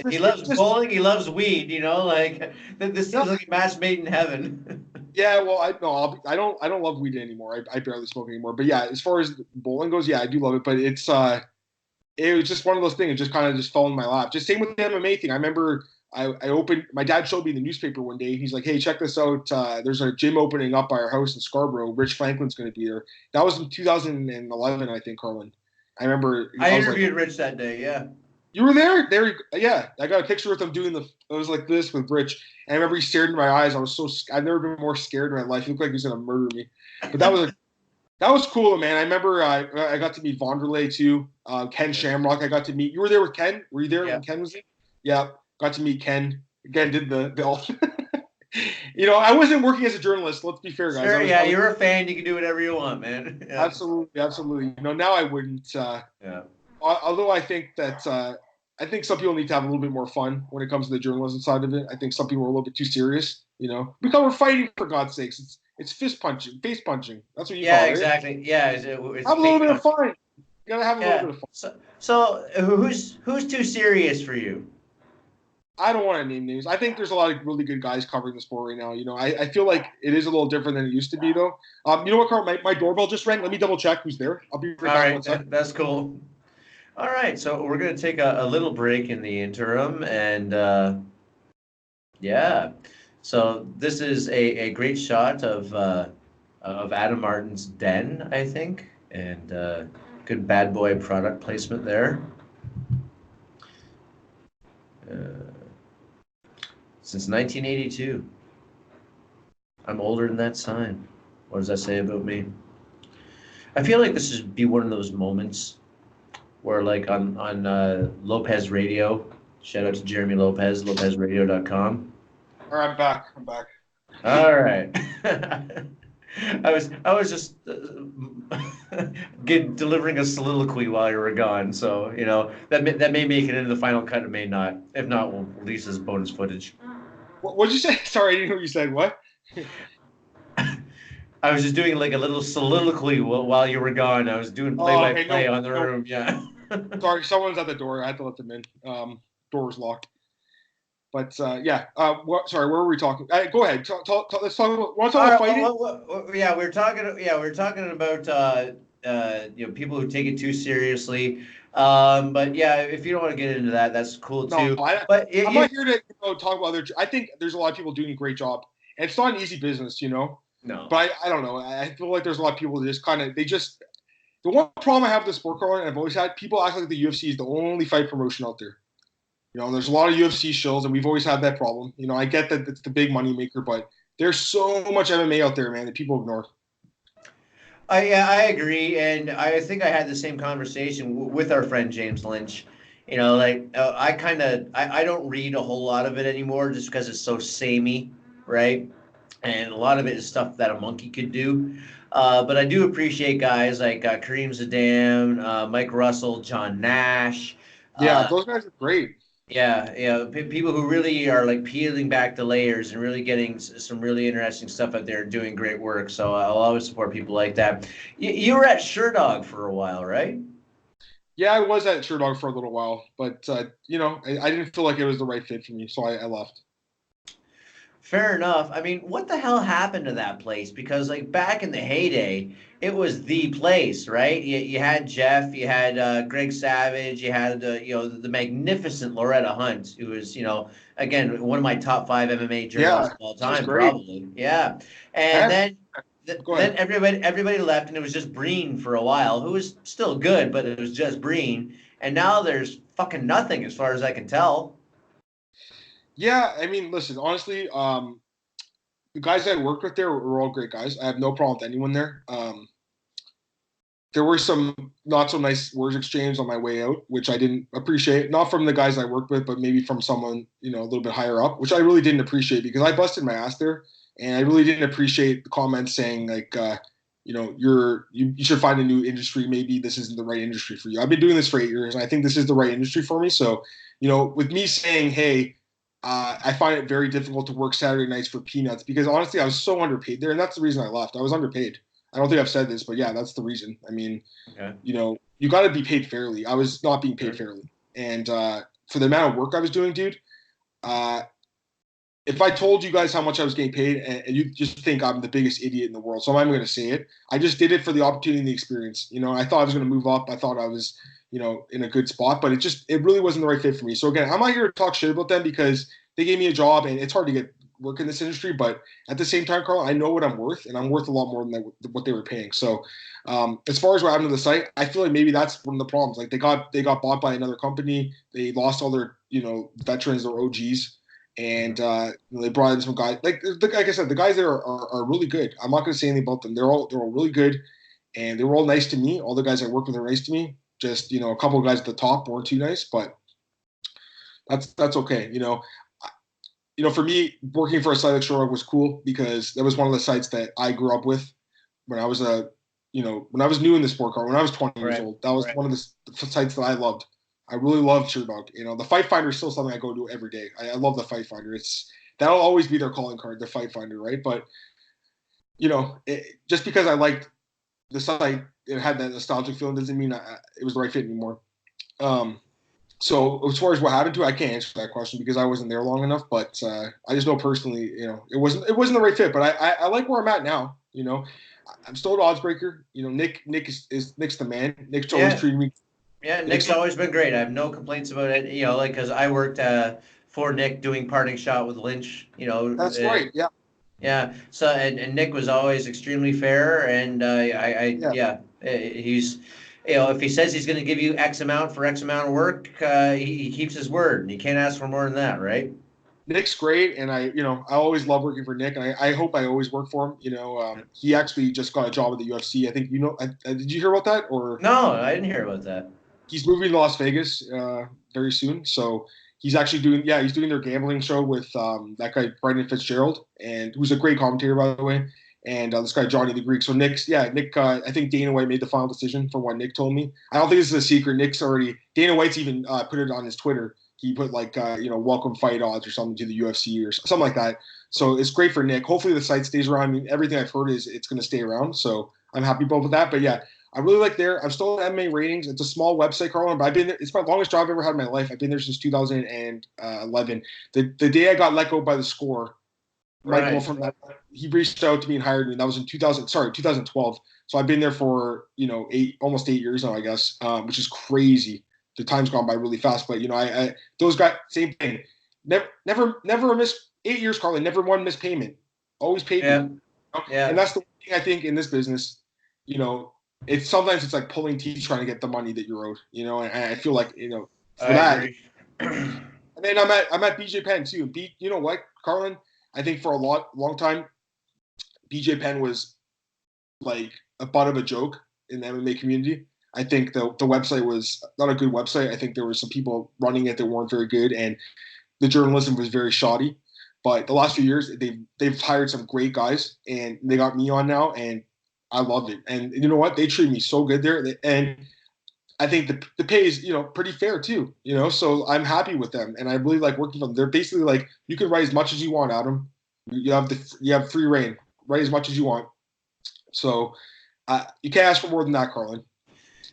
he loves bowling, he loves weed, like this no. seems like a match made in heaven. Yeah, well, I don't love weed anymore. I barely smoke anymore. But yeah, as far as bowling goes, yeah, I do love it. But it was just one of those things. It just kind of just fell in my lap. Just same with the MMA thing. I remember I opened. My dad showed me the newspaper one day. He's like, "Hey, check this out. There's a gym opening up by our house in Scarborough. Rich Franklin's going to be there." That was in 2011, I think, Carlin. I remember. I was interviewed like, Rich that day. Yeah. You were there? Yeah. I got a picture with him doing it was like this with Rich. And I remember he stared in my eyes. I've never been more scared in my life. He looked like he was going to murder me. But that was cool, man. I remember I got to meet Vonderlei too. Ken Shamrock, I got to meet. You were there with Ken? Were you there when Ken was there? Yeah, got to meet Ken. Again, did the all. I wasn't working as a journalist. Let's be fair, guys. Sure, you're a fan. You can do whatever you want, man. Yeah. Absolutely. Now I wouldn't. Yeah. Although I think that I think some people need to have a little bit more fun when it comes to the journalism side of it. I think some people are a little bit too serious. Because we're fighting, for God's sakes. It's fist punching, face punching. That's what you call it. Yeah, exactly. Right? Yeah, it's have a little bit of fun. You gotta have a little bit of fun. So who's too serious for you? I don't want to name names. I think there's a lot of really good guys covering the sport right now. I feel like it is a little different than it used to be, though. You know what, Carl? My doorbell just rang. Let me double check who's there. I'll be right back. That's cool. All right, so we're going to take a little break in the interim, and yeah. So this is a great shot of Adam Martin's den, I think, and good bad boy product placement there. Since 1982. I'm older than that sign. What does that say about me? I feel like this would be one of those moments where, like, on Lopez Radio, shout out to Jeremy Lopez, lopezradio.com. All right, I'm back. All right. I was just delivering a soliloquy while you were gone, so that may make it into the final cut, it may not. If not, we'll release as bonus footage. What'd you say? Sorry, I didn't hear what you said. What? I was just doing like a little soliloquy while you were gone. I was doing play-by-play on the room. Yeah. Sorry, someone's at the door. I had to let them in. Door was locked. But yeah. Sorry, where were we talking? Go ahead. Let's talk about. Want to talk about fighting? We're talking about people who take it too seriously. But yeah, if you don't want to get into that, that's cool too. No, I'm not here to talk about other. I think there's a lot of people doing a great job, and it's not an easy business, No. But I don't know. I feel like there's a lot of people that just kind of the one problem I have with the sport, Carl, and I've always had, people act like the UFC is the only fight promotion out there. There's a lot of UFC shows, and we've always had that problem. I get that it's the big money maker, but there's so much MMA out there, man, that people ignore. I agree, and I think I had the same conversation with our friend James Lynch. I don't read a whole lot of it anymore just because it's so samey, right? And a lot of it is stuff that a monkey could do. But I do appreciate guys like Kareem Zidane, Mike Russell, John Nash. Yeah, those guys are great. Yeah, people who really are like peeling back the layers and really getting some really interesting stuff out there and doing great work. So I'll always support people like that. You were at Sherdog for a while, right? Yeah, I was at Sherdog for a little while, but I didn't feel like it was the right fit for me, so I left. Fair enough. I mean, what the hell happened to that place? Because like back in the heyday, it was the place, right? You had Jeff, you had Greg Savage, you had the magnificent Loretta Hunt, who was again one of my top five MMA journalists Yeah, of all she was time, great. probably. Yeah, I and have, then go then ahead. everybody left, and it was just Breen for a while, who was still good, but it was just Breen. And now there's fucking nothing, as far as I can tell. Yeah, I mean, listen, honestly, the guys I worked with there were all great guys. I have no problem with anyone there. There were some not so nice words exchanged on my way out, which I didn't appreciate. Not from the guys I worked with, but maybe from someone a little bit higher up, which I really didn't appreciate because I busted my ass there, and I really didn't appreciate the comments saying like, you should find a new industry. Maybe this isn't the right industry for you. I've been doing this for 8 years, and I think this is the right industry for me. So, with me saying, hey. I find it very difficult to work Saturday nights for peanuts because honestly, I was so underpaid there, and that's the reason I left. I was underpaid. I don't think I've said this, but yeah, that's the reason. I mean, Okay, you got to be paid fairly. I was not being paid sure. fairly, and for the amount of work I was doing, dude, uh, if I told you guys how much I was getting paid, and you just think I'm the biggest idiot in the world, so I'm going to say it. I just did it for the opportunity and the experience. I thought I was going to move up. I thought I was, in a good spot, but it really wasn't the right fit for me. So again, I'm not here to talk shit about them because they gave me a job, and it's hard to get work in this industry. But at the same time, Carl, I know what I'm worth, and I'm worth a lot more than what they were paying. So as far as what happened to the site, I feel like maybe that's one of the problems. Like they got bought by another company. They lost all their veterans, their OGs, Mm-hmm. and they brought in some guys. Like I said, the guys there are really good. I'm not going to say anything about them. They're all really good, and they were all nice to me. All the guys I work with are nice to me. Just a couple of guys at the top weren't too nice, but that's okay. For me, working for a site like Shore was cool because that was one of the sites that I grew up with when I was when I was new in the sport car, when I was 20 years Right. old. That was one of the sites that I loved. I really loved Sherdog. The Fight Finder is still something I go to every day. I love the Fight Finder. That'll always be their calling card, the Fight Finder, right? But just because I liked the site, it had that nostalgic feeling doesn't mean it was the right fit anymore. Um, so as far as what happened to it, I can't answer that question because I wasn't there long enough. But I just know personally, it wasn't the right fit. But I like where I'm at now. I'm still an oddsbreaker. Nick is Nick's the man. Nick's always Yeah. treated me. Yeah, Nick's Nick's always been great. I have no complaints about it. Like because I worked for Nick doing parting shot with Lynch. That's right. Yeah, Yeah. So and Nick was always extremely fair, and yeah. he's if he says he's going to give you X amount for X amount of work, he keeps his word, and you can't ask for more than that, right? Nick's great, and I always love working for Nick, and I hope I always work for him. He actually just got a job at the UFC. I think did you hear about that? Or No, I didn't hear about that. he's moving to Las Vegas very soon, so he's actually he's doing their gambling show with that guy Brendan Fitzgerald, and who's a great commentator by the way, and this guy Johnny the Greek. So Nick. I think Dana White made the final decision from what Nick told me. I don't think this is a secret. Dana White's even put it on his Twitter. He put like welcome fight odds or something to the UFC or something like that. So it's great for Nick. Hopefully the site stays around. I mean, everything I've heard is it's going to stay around. So I'm happy about that. But yeah, I really like there. I'm still at MMA ratings. It's a small website, Carlin, but I've been there. It's my longest job I've ever had in my life. I've been there since 2011. The day I got let go by the score, Michael Right. from that, he reached out to me and hired me. And that was in 2012. So I've been there for almost 8 years now, I guess, which is crazy. The time's gone by really fast. But I those guys, same thing. Never missed 8 years, Carlin. Never one missed payment. Always paid me. Yeah. And Yeah. that's the thing I think in this business. You know, sometimes it's like pulling teeth trying to get the money that you're owed. And I feel like for I that. agree. And then I'm at BJ Penn too. You know what, Carlin? I think for a long time, BJ Penn was like a butt of a joke in the MMA community. I think the website was not a good website. I think there were some people running it that weren't very good, and the journalism was very shoddy. But the last few years, they've hired some great guys, and they got me on now, and I loved it. And you know what? They treat me so good there, and I think the pay is pretty fair too. So I'm happy with them, and I really like working for them. They're basically like you can write as much as you want, Adam. You have free reign. Write as much as you want. So you can't ask for more than that, Carlin.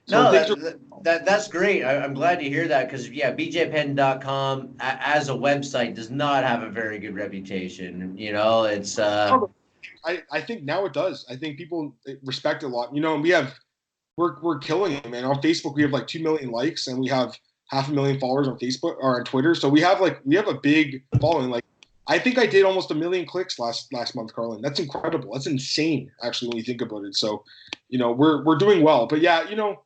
So No, things are. that's great. I'm glad to hear that because yeah, bjpenn.com as a website does not have a very good reputation. You know, it's I think now it does. I think people respect it a lot. You know, and we're killing it, man. On Facebook, we have like 2 million likes, and we have 500,000 followers on Facebook or on Twitter. So we have a big following. Like, I think I did almost 1 million clicks last month, Carlin. That's incredible. That's insane, actually, when you think about it. So, you know, we're doing well. But yeah, you know,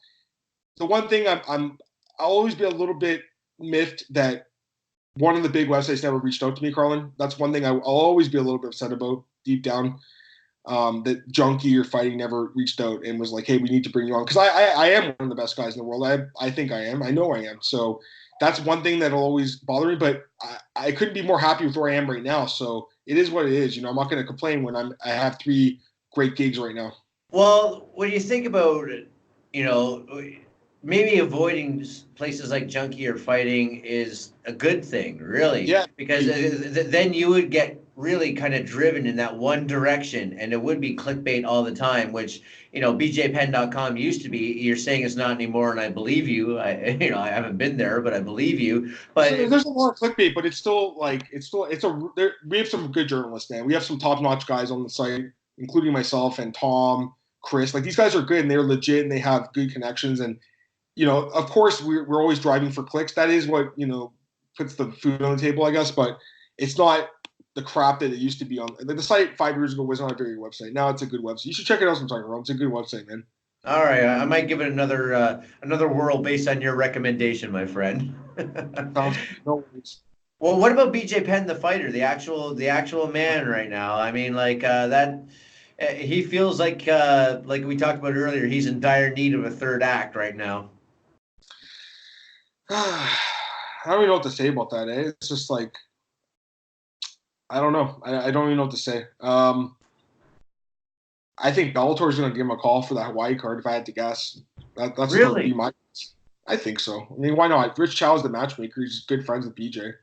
the one thing I'll always be a little bit miffed that one of the big websites never reached out to me, Carlin. That's one thing I'll always be a little bit upset about deep down. That Junkie or Fighting never reached out and was like, "Hey, we need to bring you on," because I am one of the best guys in the world. I think I am. I know I am. So that's one thing that'll always bother me. But I couldn't be more happy with where I am right now. So it is what it is. You know, I'm not going to complain when I have 3 great gigs right now. well, when you think about it, you know, maybe avoiding places like Junkie or Fighting is a good thing, really, Yeah. because then you would get really kind of driven in that one direction, and it would be clickbait all the time, which, you know, bjpenn.com used to be. You're saying it's not anymore, and I believe you. You know, I haven't been there, but I believe you. But So there's a lot of clickbait, but it's still like we have some good journalists, man. We have some top notch guys on the site, including myself and Tom, Chris. Like, these guys are good and they're legit and they have good connections. And you know, of course, we're always driving for clicks. That is what, you know, puts the food on the table, I guess. But it's not the crap that it used to be on. The site 5 years ago was not a very good website. Now it's a good website. You should check it out sometime, Ron. It's a good website, man. all right, I might give it another whirl based on your recommendation, my friend. Sounds no worries. Well, what about BJ Penn, the fighter, the actual man right now? I mean, like that, he feels like we talked about earlier, he's in dire need of a third act right now. I don't even know what to say about that. It's just like, I don't know. I don't even know what to say. I think Bellator is going to give him a call for the Hawaii card if I had to guess. That's going to be Really? my. I think so. I mean, why not? Rich Chow is the matchmaker. He's good friends with BJ.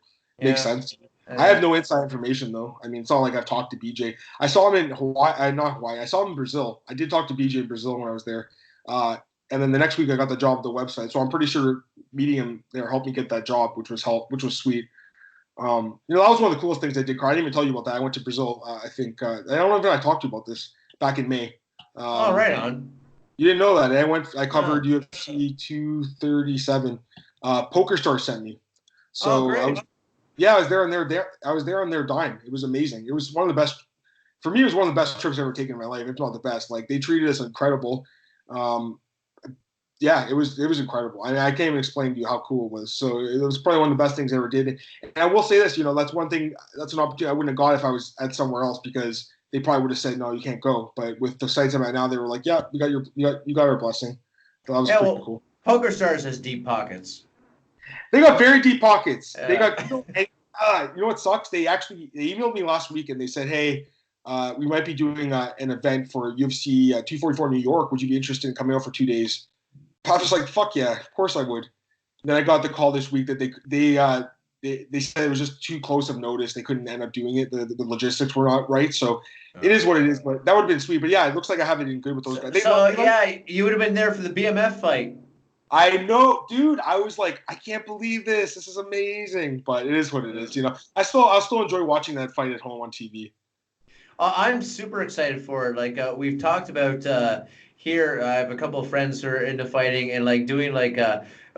Makes Yeah. sense. I Uh, have no inside information though. I mean, it's not like I've talked to BJ. I saw him in Hawaii. Not Hawaii. I saw him in Brazil. I did talk to BJ in Brazil when I was there. And then the next week I got the job at the website. So I'm pretty sure meeting him there helped me get that job, which was sweet. You know, that was one of the coolest things I did. I didn't even tell you about that. I went to Brazil. I think I don't know if I talked to you about this back in May. oh, Um, right on. you didn't know that. I covered No. UFC 237. Poker Star sent me. Oh, So great. I was there I was there on their dime. It was amazing. It was one of the best for me. It was one of the best trips I've ever taken in my life, if not the best. Like, they treated us incredible. Um, yeah, it was incredible. I mean, I can't even explain to you how cool it was. So it was probably one of the best things I ever did. And I will say this, you know, that's one thing. That's an opportunity I wouldn't have got if I was at somewhere else, because they probably would have said no, you can't go. But with the sites I'm at now, they were like, yeah, you got our blessing. So that was Yeah, pretty well, cool. Poker Stars has deep pockets. They got very deep pockets. They got, Uh, you know what sucks? They emailed me last week and they said, hey, we might be doing an event for UFC 244 New York. Would you be interested in coming out for 2 days? I was like, fuck yeah, of course I would. And then I got the call this week that they said it was just too close of notice. They couldn't end up doing it. The logistics were not right. So it is what it is. But that would have been sweet. But yeah, it looks like I have it in good with those so, guys. so yeah, you would have been there for the BMF fight. I know, dude. I was like, I can't believe this. This is amazing. But it is what it is. You know, I still enjoy watching that fight at home on TV. I'm super excited for it. Like we've talked about here, I have a couple of friends who are into fighting and like doing like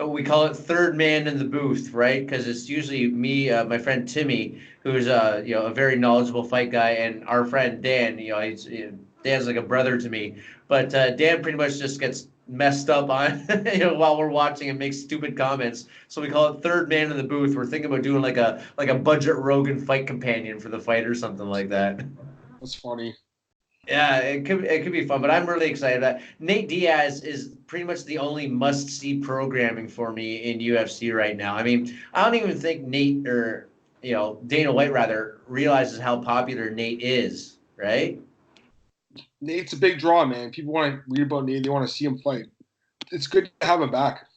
we call it third man in the booth, right? Because it's usually me, my friend Timmy, who's you know, a very knowledgeable fight guy, and our friend Dan. You know, Dan's like a brother to me, but Dan pretty much just gets messed up on you know, while we're watching and makes stupid comments. So we call it third man in the booth. We're thinking about doing like a budget Rogan fight companion for the fight or something like that. That's funny. Yeah, it could be fun, but I'm really excited. Nate Diaz is pretty much the only must-see programming for me in UFC right now. I mean, I don't even think Nate or you know, Dana White rather realizes how popular Nate is, right? Nate's a big draw, man. People want to read about Nate. They want to see him fight. It's good to have him back.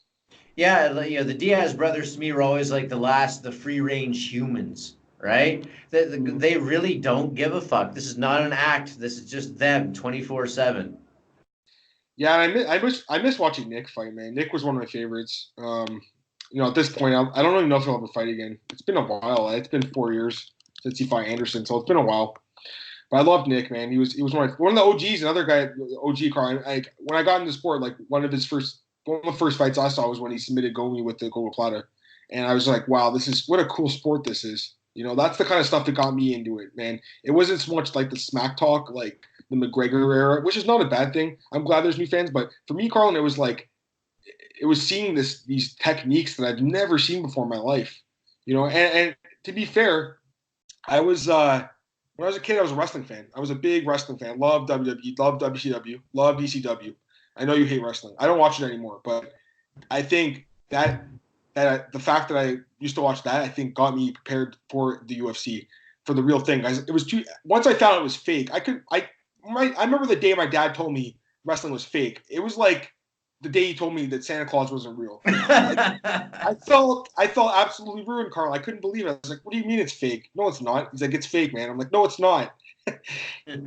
Yeah, you know, the Diaz brothers to me were always like the free range humans, right? Mm. They really don't give a fuck. This is not an act. This is just them 24/7. Yeah, and I miss watching Nick fight, man. Nick was one of my favorites. At this point, I don't even know if he'll ever fight again. It's been a while. It's been 4 years since he fought Anderson, so it's been a while. But I loved Nick, man. He was one of the OGs. Another guy, OG Carl. Like when I got into sport, like one of the first fights I saw was when he submitted Gomi with the Gold Plata, and I was like, wow, this is what a cool sport this is. That's the kind of stuff that got me into it, man. It wasn't so much like the smack talk, like the McGregor era, which is not a bad thing. I'm glad there's new fans, but for me, Carlin, it was seeing these techniques that I've never seen before in my life. And to be fair, I was when I was a kid, I was a wrestling fan. I was a big wrestling fan. Loved WWE, loved WCW, loved ECW. I know you hate wrestling. I don't watch it anymore, but I think that the fact that I used to watch that, I think got me prepared for the UFC, for the real thing. Guys, it was too. Once I found it was fake, I remember the day my dad told me wrestling was fake. It was like the day he told me that Santa Claus wasn't real. I felt absolutely ruined, Carl. I couldn't believe it. I was like, "What do you mean it's fake?" No, it's not. He's like, "It's fake, man." I'm like, "No, it's not."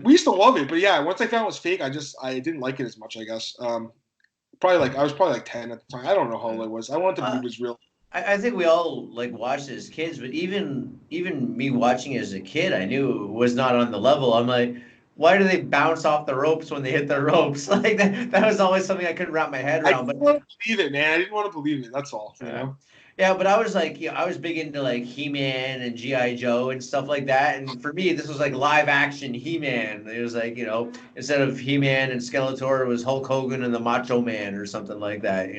We used to love it, but yeah, once I found it was fake, I didn't like it as much. I guess I was probably like 10 at the time. I don't know how old I was. I wanted to believe Uh, it was real. I think we all like watched it as kids, but even me watching it as a kid, I knew it was not on the level. I'm like, why do they bounce off the ropes when they hit the ropes? Like that was always something I couldn't wrap my head I around. didn't But want to believe it, man. I didn't want to believe it. That's all, you uh, know. yeah, but I was like, I was big into like He-Man and G.I. Joe and stuff like that. And for me, this was like live action He-Man. It was like, instead of He-Man and Skeletor, it was Hulk Hogan and the Macho Man or something like that.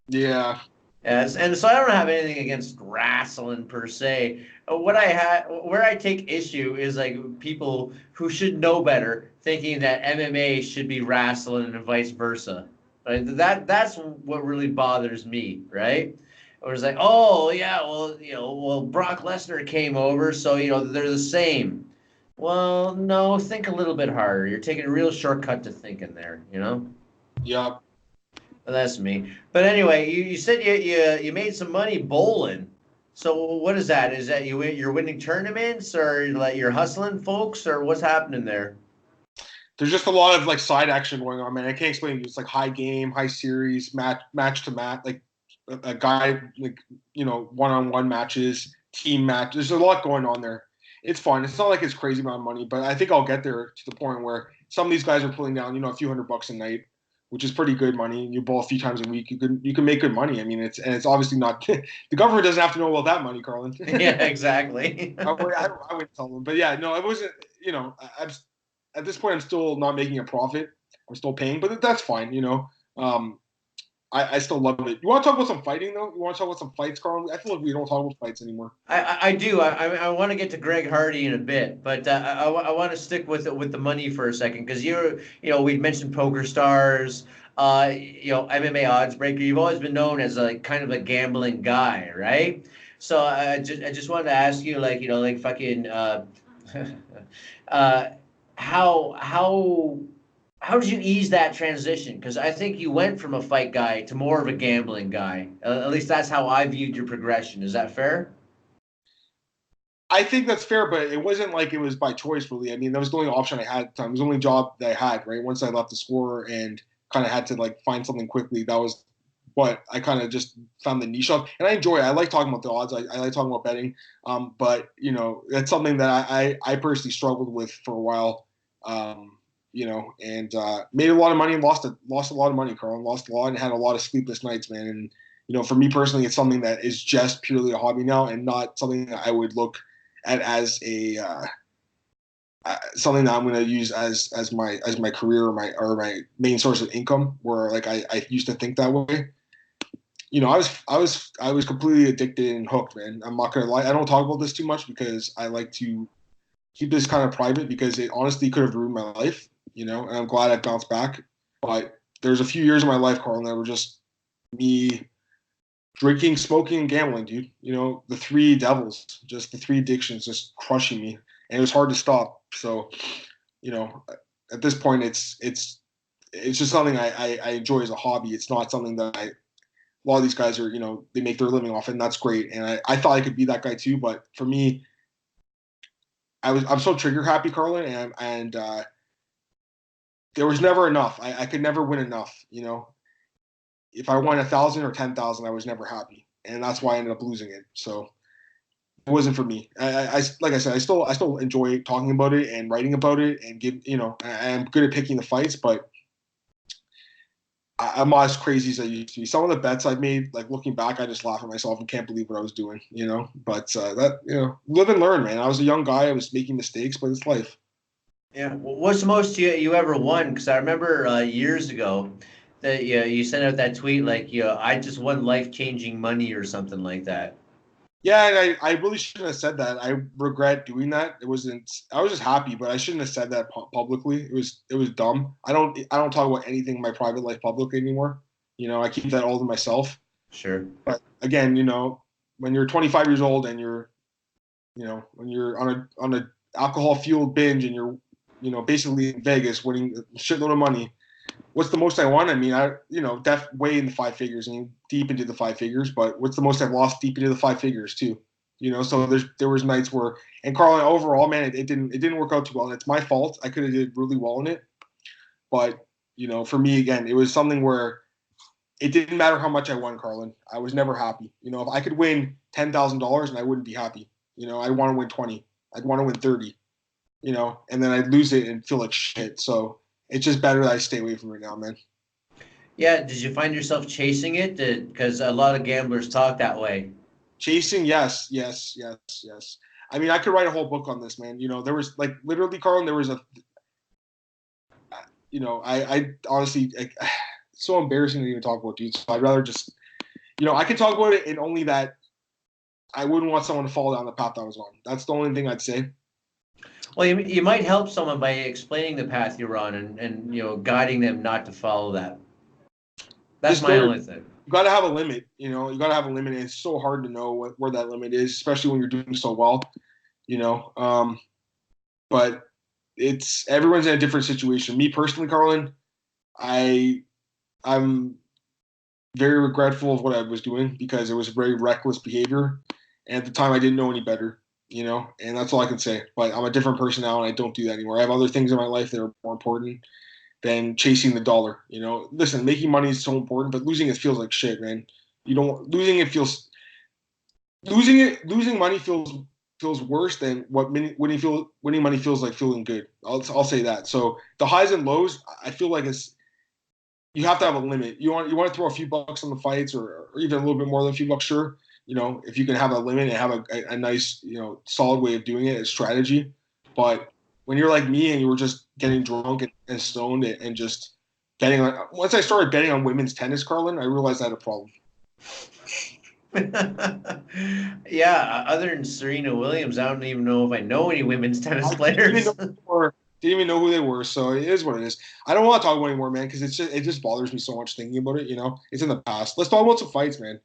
Yeah, Yes, and so I don't have anything against wrestling per se. Where I take issue is like people who should know better, thinking that MMA should be wrestling and vice versa. Right? That's what really bothers me, right? Or it's like, oh yeah, well, Brock Lesnar came over, so they're the same. Well, no, think a little bit harder. You're taking a real shortcut to thinking there. yeah. Well, that's me. But anyway, you said you made some money bowling. So what is that? Is that you're winning tournaments or like you're hustling folks or what's happening there? There's just a lot of like side action going on, man. I can't explain it. It's like high game, high series, match to match, like a guy, like one-on-one matches, team match. There's a lot going on there. It's fun. It's not like it's crazy amount of money, but I think I'll get there to the point where some of these guys are pulling down, a few $100 a night, which is pretty good money. You bowl a few times a week, you can make good money. I mean, it's obviously not the government doesn't have to know about that money, Carlin. Yeah, exactly. I wouldn't tell them, but yeah, no, it wasn't. I'm at this point, I'm still not making a profit. I'm still paying, but that's fine. Um, I still love it. You want to talk about some fighting though? You want to talk about some fights, Carl? I feel like we don't talk about fights anymore. I do. I want to get to Greg Hardy in a bit, but I want to stick with the money for a second because we'd mentioned Poker Stars, MMA odds breaker. You've always been known as a kind of a gambling guy, right? So I just wanted to ask you, like like fucking uh, how how did you ease that transition? Because I think you went from a fight guy to more of a gambling guy. At least that's how I viewed your progression. Is that fair? I think that's fair, but it wasn't like it was by choice, really. I mean, that was the only option I had at the time. It was the only job that I had, right? Once I left the score and kind of had to like find something quickly, that was what I kind of just found the niche of. And I enjoy it. I like talking about the odds. I like talking about betting. But that's something that I personally struggled with for a while. And made a lot of money and lost a lot of money, Carl. Lost a lot and had a lot of sleepless nights, man. And for me personally, it's something that is just purely a hobby now and not something that I would look at as a something that I'm going to use as my career or my main source of income. Where like I used to think that way. I was completely addicted and hooked, man. I'm not gonna lie. I don't talk about this too much because I like to keep this kind of private because it honestly could have ruined my life. And I'm glad I bounced back. But there's a few years of my life, Carl, that were just me drinking, smoking, and gambling, dude. The three devils, just the three addictions, just crushing me, and it was hard to stop. So, you know, at this point, it's just something I enjoy as a hobby. It's not something that a lot of these guys are, they make their living off it, and that's great. And I thought I could be that guy too, but for me, I'm so trigger happy, Carlin, and there was never enough. I could never win enough. You know, if I won 1,000 or 10,000, I was never happy, and that's why I ended up losing it. So it wasn't for me. Like I said, I still enjoy talking about it and writing about it, and I'm good at picking the fights, but I'm not as crazy as I used to be. Some of the bets I've made, like looking back, I just laugh at myself and can't believe what I was doing, you know. But live and learn, man. I was a young guy, I was making mistakes, but it's life. Yeah. What's the most you ever won? Because I remember years ago that you sent out that tweet like, I just won life-changing money or something like that. Yeah, and I really shouldn't have said that. I regret doing that. It wasn't. I was just happy, but I shouldn't have said that publicly. It was dumb. I don't talk about anything in my private life publicly anymore. You know, I keep that all to myself. Sure. But again, when you're 25 years old and when you're on a alcohol fueled binge and you're basically in Vegas winning a shitload of money, what's the most I won? I mean, way in the five figures. I mean, deep into the five figures. But what's the most I've lost deep into the five figures too? So there was nights where, and Carl, overall, man, it didn't work out too well. And it's my fault. I could have did really well in it, but for me again, it was something where it didn't matter how much I won, Carlin. I was never happy. If I could win $10,000 and I wouldn't be happy. I'd want to win 20. I'd want to win 30. And then I'd lose it and feel like shit. So it's just better that I stay away from it now, man. Yeah. Did you find yourself chasing it? Because a lot of gamblers talk that way. Chasing, yes, yes, yes, yes. I mean, I could write a whole book on this, man. There was like literally, Carlin. There was I honestly, it's so embarrassing to even talk about, dude. So I'd rather just, I could talk about it in only that I wouldn't want someone to fall down the path I was on. That's the only thing I'd say. Well, you might help someone by explaining the path you're on and guiding them not to follow that. That's Just my know only thing. you got to have a limit. You got to have a limit, and it's so hard to know where that limit is, especially when you're doing so well. You know, but everyone's in a different situation. Me personally, Carlin, I'm very regretful of what I was doing because it was very reckless behavior. And at the time, I didn't know any better, and that's all I can say. But I'm a different person now, and I don't do that anymore. I have other things in my life that are more important than chasing the dollar. Listen, making money is so important, but losing it feels like shit, man. You don't losing money feels worse than what winning money feels like feeling good. I'll say that. So the highs and lows, I feel like you have to have a limit. You want to throw a few bucks on the fights or even a little bit more than a few bucks, sure. If you can have a limit and have a nice, solid way of doing it, a strategy. But when you're like me and you were just getting drunk and stoned and just betting on, once I started betting on women's tennis, Carlin, I realized I had a problem. Yeah, other than Serena Williams, I don't even know if I know any women's tennis I didn't even players. know who they were, so it is what it is. I don't want to talk about it anymore, man, because it just bothers me so much thinking about it. It's in the past. Let's talk about some fights, man.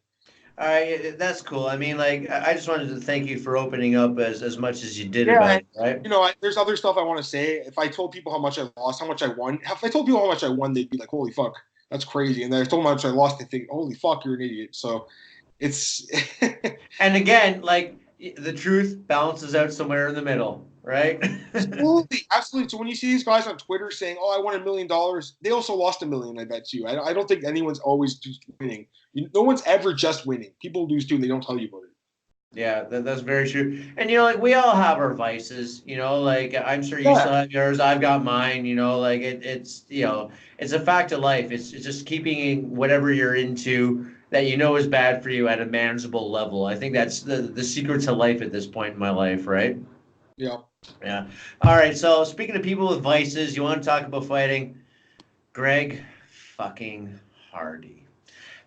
All right, that's cool. I mean, like, I just wanted to thank you for opening up as much as you did Yeah, about it, right? there's other stuff I want to say. If I told people how much I lost, how much I won, if I told people how much I won, they'd be like, "Holy fuck, that's crazy." And then I told them how much I lost, they think, "Holy fuck, you're an idiot." So it's And again, like, the truth balances out somewhere in the middle, right? absolutely, absolutely. So when you see these guys on Twitter saying, "Oh, I won $1 million," they also lost $1 million. I bet you. I don't think anyone's always just winning. No one's ever just winning. People lose too, and they don't tell you about it. Yeah, that's very true. And like we all have our vices, like I'm sure you Yeah, still have yours, I've got mine, like it's it's a fact of life. It's just keeping whatever you're into that is bad for you at a manageable level. I think that's the secret to life at this point in my life, right? yeah. Yeah. All right, so speaking of people with vices, you want to talk about fighting? Greg fucking Hardy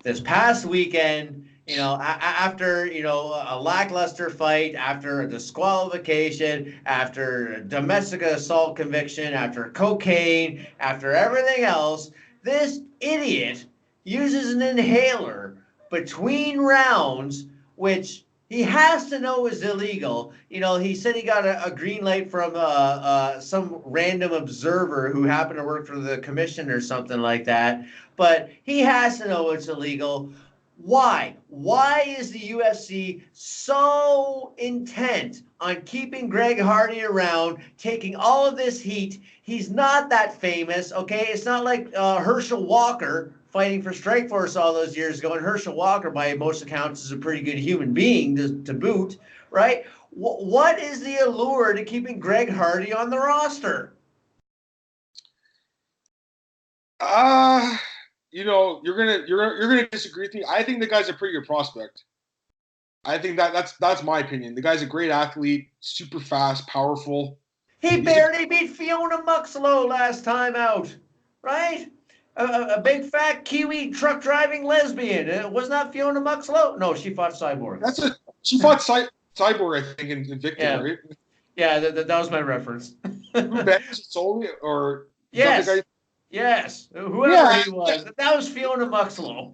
this past weekend, after, a lackluster fight, after a disqualification, after a domestic assault conviction, after cocaine, after everything else, this idiot uses an inhaler between rounds, which he has to know is illegal. He said he got a green light from some random observer who happened to work for the commission or something like that. But he has to know it's illegal. Why? Why is the UFC so intent on keeping Greg Hardy around, taking all of this heat? He's not that famous, okay? It's not like Herschel Walker fighting for Strikeforce all those years ago. And Herschel Walker, by most accounts, is a pretty good human being to boot, right? What is the allure to keeping Greg Hardy on the roster? You're gonna disagree with me. I think the guy's a pretty good prospect. I think that's my opinion. The guy's a great athlete, super fast, powerful. He He's a barely beat Fiona Muxlow last time out, right? A big fat Kiwi truck driving lesbian. Was not Fiona Muxlow? No, she fought Cyborg. that's a she fought Cyborg, I think, in Victor, Yeah, right? yeah, that was my reference. Who benches solely, or is that the Yes, guy? yes, whoever Yeah, he was, that was Fiona Muxlow.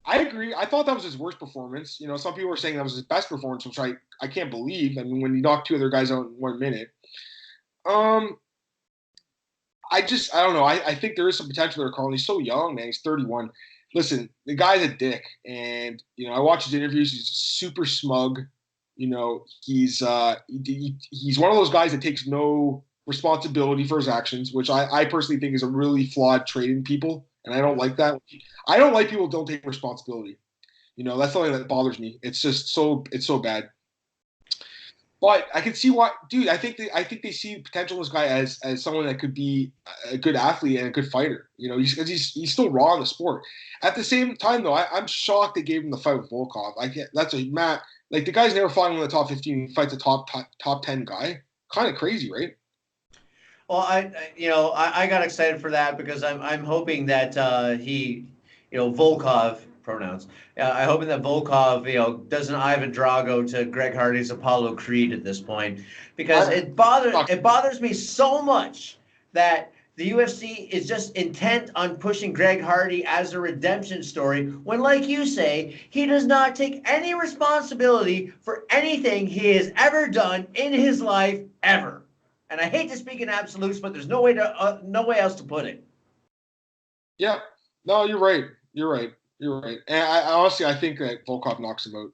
I agree. I thought that was his worst performance. Some people were saying that was his best performance, which I can't believe. I mean, when you knock two other guys out in 1 minute. Um, I don't know. I think there is some potential there, Carl. He's so young, man. He's 31. Listen, the guy's a dick, and I watch his interviews. He's super smug. He's one of those guys that takes no responsibility for his actions, which I personally think is a really flawed trait in people, and I don't like that. I don't like people who don't take responsibility. That's something that bothers me. It's so bad. But I can see why, dude. I think they see potential in this guy as someone that could be a good athlete and a good fighter. He's still raw in the sport. At the same time, though, I'm shocked they gave him the fight with Volkov. That's a Matt. Like, the guy's never fought in the top 15. He fights a top 10 guy. Kind of crazy, right? Well, I got excited for that because I'm hoping that he, Volkov pronouns. I'm hoping that Volkov, does an Ivan Drago to Greg Hardy's Apollo Creed at this point, because I, it bothers me so much that the UFC is just intent on pushing Greg Hardy as a redemption story when, like you say, he does not take any responsibility for anything he has ever done in his life ever. And I hate to speak in absolutes, but there's no way else to put it. yeah. No, you're right. You're right. You're right. And honestly, I think that Volkov knocks him out.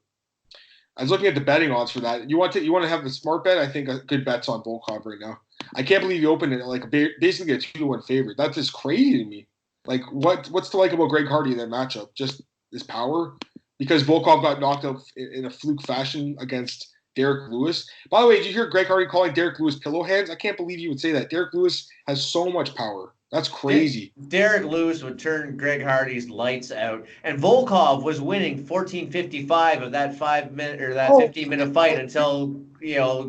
I was looking at the betting odds for that. You want to have the smart bet? I think a good bet's on Volkov right now. I can't believe you opened it like basically a 2-1 favorite. That's just crazy to me. Like, what's to like about Greg Hardy in that matchup? Just his power, because Volkov got knocked out in a fluke fashion against Derek Lewis. By the way, did you hear Greg Hardy calling Derek Lewis pillow hands? I can't believe you would say that. Derek Lewis has so much power. That's crazy. Derek Lewis would turn Greg Hardy's lights out, and Volkov was winning 14:55 of that 5 minute or that Oh, 15-minute fight until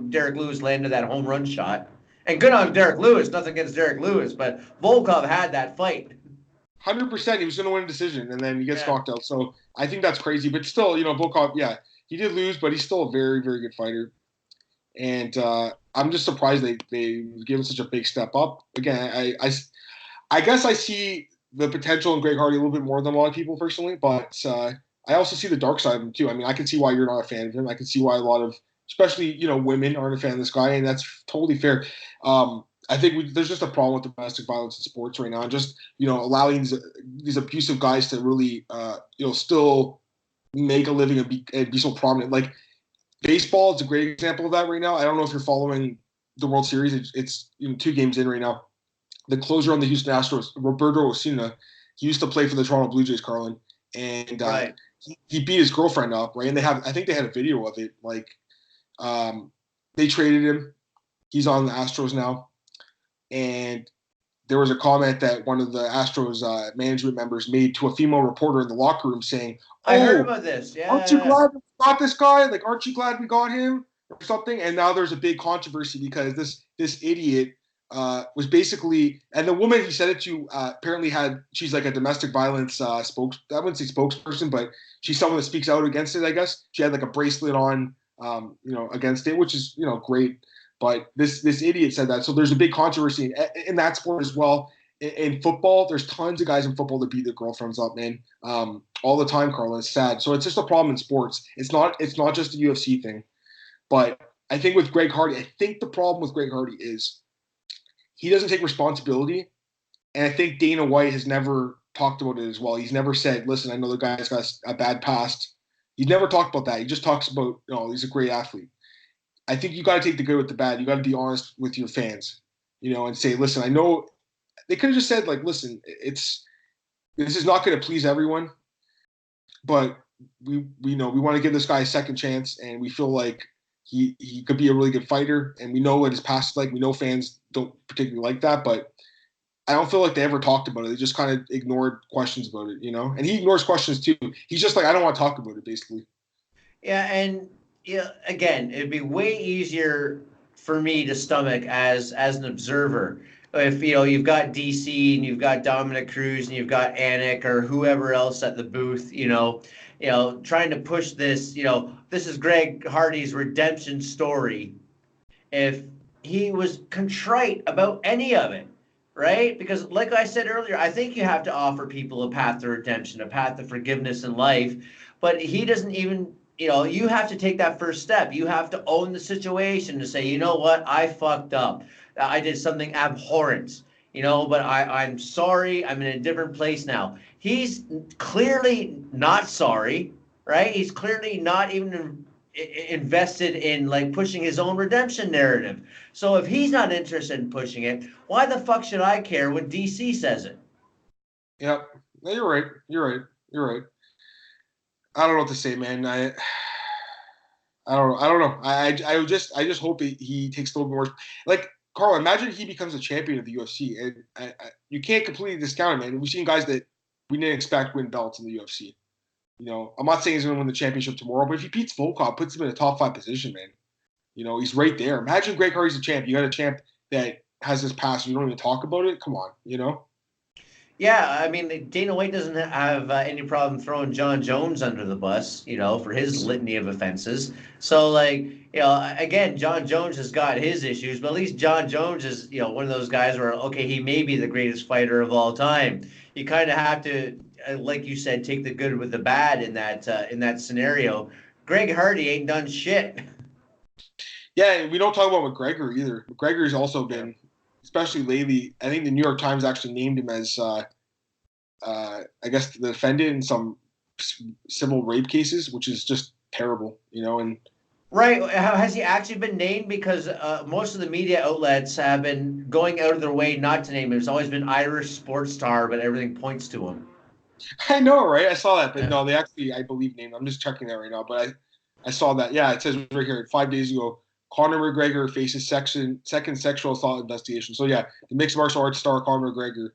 Derek Lewis landed that home run shot. And good on Derek Lewis, nothing against Derek Lewis, but Volkov had that fight. 100%, he was going to win a decision, and then he gets Yeah. knocked out. So I think that's crazy. But still, Volkov, yeah, he did lose, but he's still a very, very good fighter. And I'm just surprised they gave him such a big step up. Again, I guess I see the potential in Greg Hardy a little bit more than a lot of people personally, but I also see the dark side of him too. I mean, I can see why you're not a fan of him. I can see why a lot of, especially women, aren't a fan of this guy, and that's totally fair. I think there's just a problem with domestic violence in sports right now, and just allowing these abusive guys to really still make a living and be so prominent. Like, baseball is a great example of that right now. I don't know if you're following the World Series. It's 2 games in right now. The closer on the Houston Astros, Roberto Osuna, he used to play for the Toronto Blue Jays, Carlin, and Right. he beat his girlfriend up, right? And I think they had a video of it. Like, they traded him. He's on the Astros now, and there was a comment that one of the Astros management members made to a female reporter in the locker room saying, I heard "Oh, about this. aren't you Yeah. glad we got this guy? Like, aren't you glad we got him or something?" And now there's a big controversy because this idiot was basically, and the woman he said it to apparently she's like a domestic violence I wouldn't say spokesperson, but she's someone that speaks out against it. I guess she had like a bracelet on, against it, which is great. But this idiot said that, so there's a big controversy in that sport as well. In football, there's tons of guys in football that beat their girlfriends up, man, all the time, Carla. It's sad. So it's just a problem in sports. It's not just a UFC thing. But I think with Greg Hardy, I think the problem with Greg Hardy is he doesn't take responsibility, and I think Dana White has never talked about it as well. He's never said, "Listen, I know the guy's got a bad past." He's never talked about that. He just talks about, he's a great athlete. I think you got to take the good with the bad. You got to be honest with your fans, and say, "Listen, I know." They could have just said, like, "Listen, this is not going to please everyone, but we know we want to give this guy a second chance, and we feel like he could be a really good fighter, and we know what his past is like. We know fans don't particularly like that, but I don't feel like they ever talked about it. They just kind of ignored questions about it, And he ignores questions too. He's just like, I don't want to talk about it, basically. Yeah, and again, it'd be way easier for me to stomach as an observer if you've got DC and you've got Dominic Cruz and you've got Anik or whoever else at the booth, trying to push this, this is Greg Hardy's redemption story. If he was contrite about any of it, right? Because, like I said earlier, I think you have to offer people a path to redemption, a path to forgiveness in life. But he doesn't even, you have to take that first step. You have to own the situation to say, you know what, I fucked up. I did something abhorrent, but I'm sorry. I'm in a different place now. He's clearly not sorry, right? He's clearly not even invested in like pushing his own redemption narrative. So if he's not interested in pushing it, why the fuck should I care when DC says it? Yeah, no, you're right. You're right. I don't know what to say, man. I don't know. I just hope he takes a little bit more. Like Carl, imagine he becomes a champion of the UFC, and you can't completely discount it, man. We've seen guys that we didn't expect win belts in the UFC. I'm not saying he's going to win the championship tomorrow, but if he beats Volkov, puts him in a top 5 position, man. He's right there. Imagine Greg Hardy's a champ. You got a champ that has this past. You don't even talk about it. Come on. Yeah, I mean, Dana White doesn't have any problem throwing John Jones under the bus, for his litany of offenses. So, like, again, John Jones has got his issues, but at least John Jones is, one of those guys where, okay, he may be the greatest fighter of all time. You kind of have to, like you said, take the good with the bad in that scenario. Greg Hardy ain't done shit. Yeah, we don't talk about McGregor either. McGregor's also been, especially lately. I think the New York Times actually named him as, I guess, the defendant in some civil rape cases, which is just terrible, And right, has he actually been named? Because most of the media outlets have been going out of their way not to name him. It's always been Irish sports star, but everything points to him. I know, right? I saw that, but Yeah. no, they actually, I believe, named. I'm just checking that right now, but I saw that. Yeah, it says right here 5 days ago. Conor McGregor faces second sexual assault investigation. So yeah, the mixed martial arts star Conor McGregor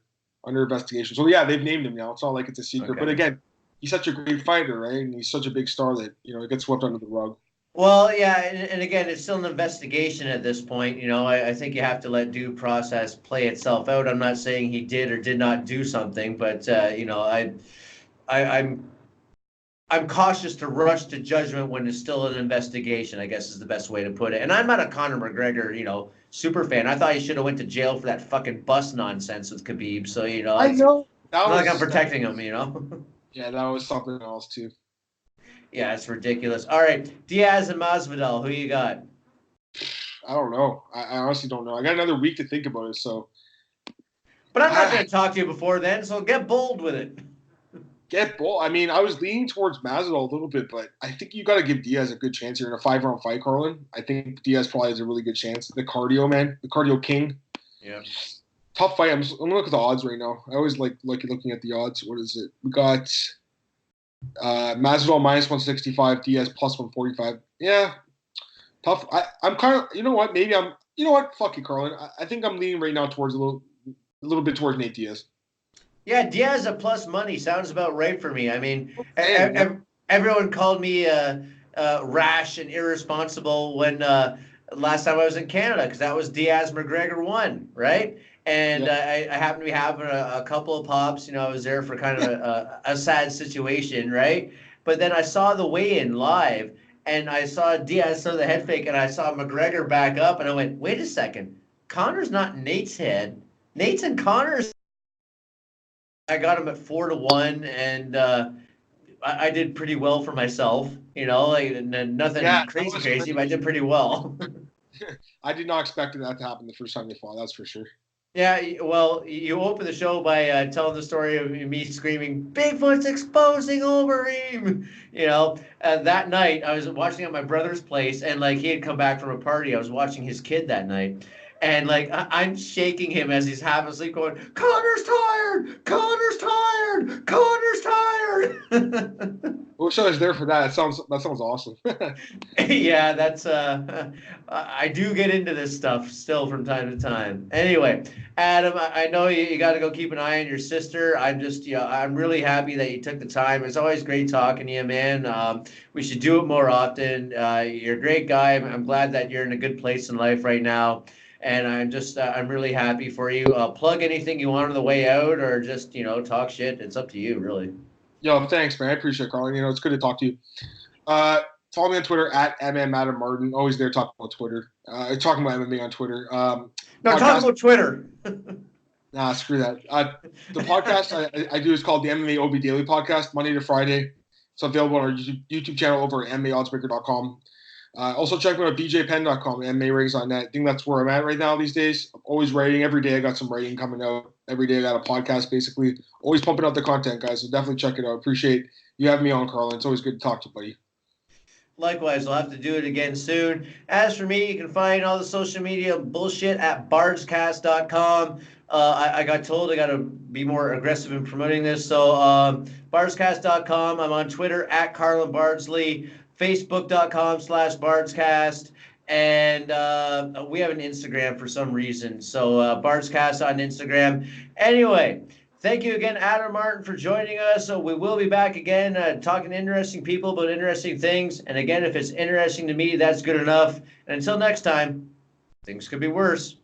under investigation. So yeah, they've named him now. It's not like it's a secret. Okay. But again, he's such a great fighter, right? And he's such a big star that it gets swept under the rug. Well, yeah, and again, it's still an investigation at this point. I think you have to let due process play itself out. I'm not saying he did or did not do something, but I'm cautious to rush to judgment when it's still an investigation, I guess is the best way to put it. And I'm not a Conor McGregor, super fan. I thought he should have went to jail for that fucking bus nonsense with Khabib. So, I know. Not like I'm protecting him, Yeah, that was something else too. Yeah, it's ridiculous. All right, Diaz and Masvidal, who you got? I don't know. I honestly don't know. I got another week to think about it, so. But I'm not going to talk to you before then, so get bold with it. Get bold. I mean, I was leaning towards Masvidal a little bit, but I think you got to give Diaz a good chance here in a 5-round fight, Carlin. I think Diaz probably has a really good chance. The cardio, man. The cardio king. Yeah. Tough fight. I'm going to look at the odds right now. I always like looking at the odds. What is it? We got Masvidal minus 165, Diaz plus 145. Yeah. Tough. I'm kind of, you know what? Maybe I'm, fuck it, Carlin. I think I'm leaning right now towards a little bit towards Nate Diaz. Yeah, Diaz at plus money sounds about right for me. I mean, everyone called me rash and irresponsible when last time I was in Canada because that was Diaz McGregor 1, right? And I happened to be having a couple of pops. I was there for kind of a sad situation, right? But then I saw the weigh-in live, and I saw Diaz throw the head fake, and I saw McGregor back up, and I went, wait a second. Conor's not Nate's head. Nate's in Conor's. I got him at 4-1, and I did pretty well for myself. Nothing crazy, but I did pretty well. I did not expect that to happen the first time they fought. That's for sure. Yeah, well, you open the show by telling the story of me screaming, "Bigfoot's exposing Overeem!" That night I was watching at my brother's place, and like he had come back from a party. I was watching his kid that night, and like I'm shaking him as he's half asleep, going, "Connor's tired! Connor's tired! Connor's tired!" I wish I was there for that. That sounds awesome. Yeah, that's I do get into this stuff still from time to time. Anyway, Adam, I know you got to go keep an eye on your sister. I'm just, I'm really happy that you took the time. It's always great talking to you, man. We should do it more often. You're a great guy. I'm glad that you're in a good place in life right now. And I'm just, I'm really happy for you. Plug anything you want on the way out, or just, talk shit. It's up to you, really. Yo, thanks, man. I appreciate it, Carlin. It's good to talk to you. Uh, Follow me on Twitter at MMAdamMartin. Always there talking about Twitter. Talking about MMA on Twitter. No, talk Podcast. about Twitter. Nah, screw that. The podcast I do is called the MMA OB Daily Podcast, Monday to Friday. It's available on our YouTube channel over at MMAoddsbreaker.com. Also check me out at bjpenn.com, MMA ratings on that. I think that's where I'm at right now these days. I'm always writing. Every day I got some writing coming out. Every day I got a podcast, basically. Always pumping out the content, guys. So definitely check it out. Appreciate you having me on, Carlin. It's always good to talk to you, buddy. Likewise, we'll have to do it again soon. As for me, you can find all the social media bullshit at bardscast.com. I got told I got to be more aggressive in promoting this. So, bardscast.com. I'm on Twitter at Carlin Bardsley, facebook.com/bardscast. And we have an Instagram for some reason. So, Bardscast on Instagram. Anyway. Thank you again, Adam Martin, for joining us. So we will be back again talking to interesting people about interesting things. And again, if it's interesting to me, that's good enough. And until next time, things could be worse.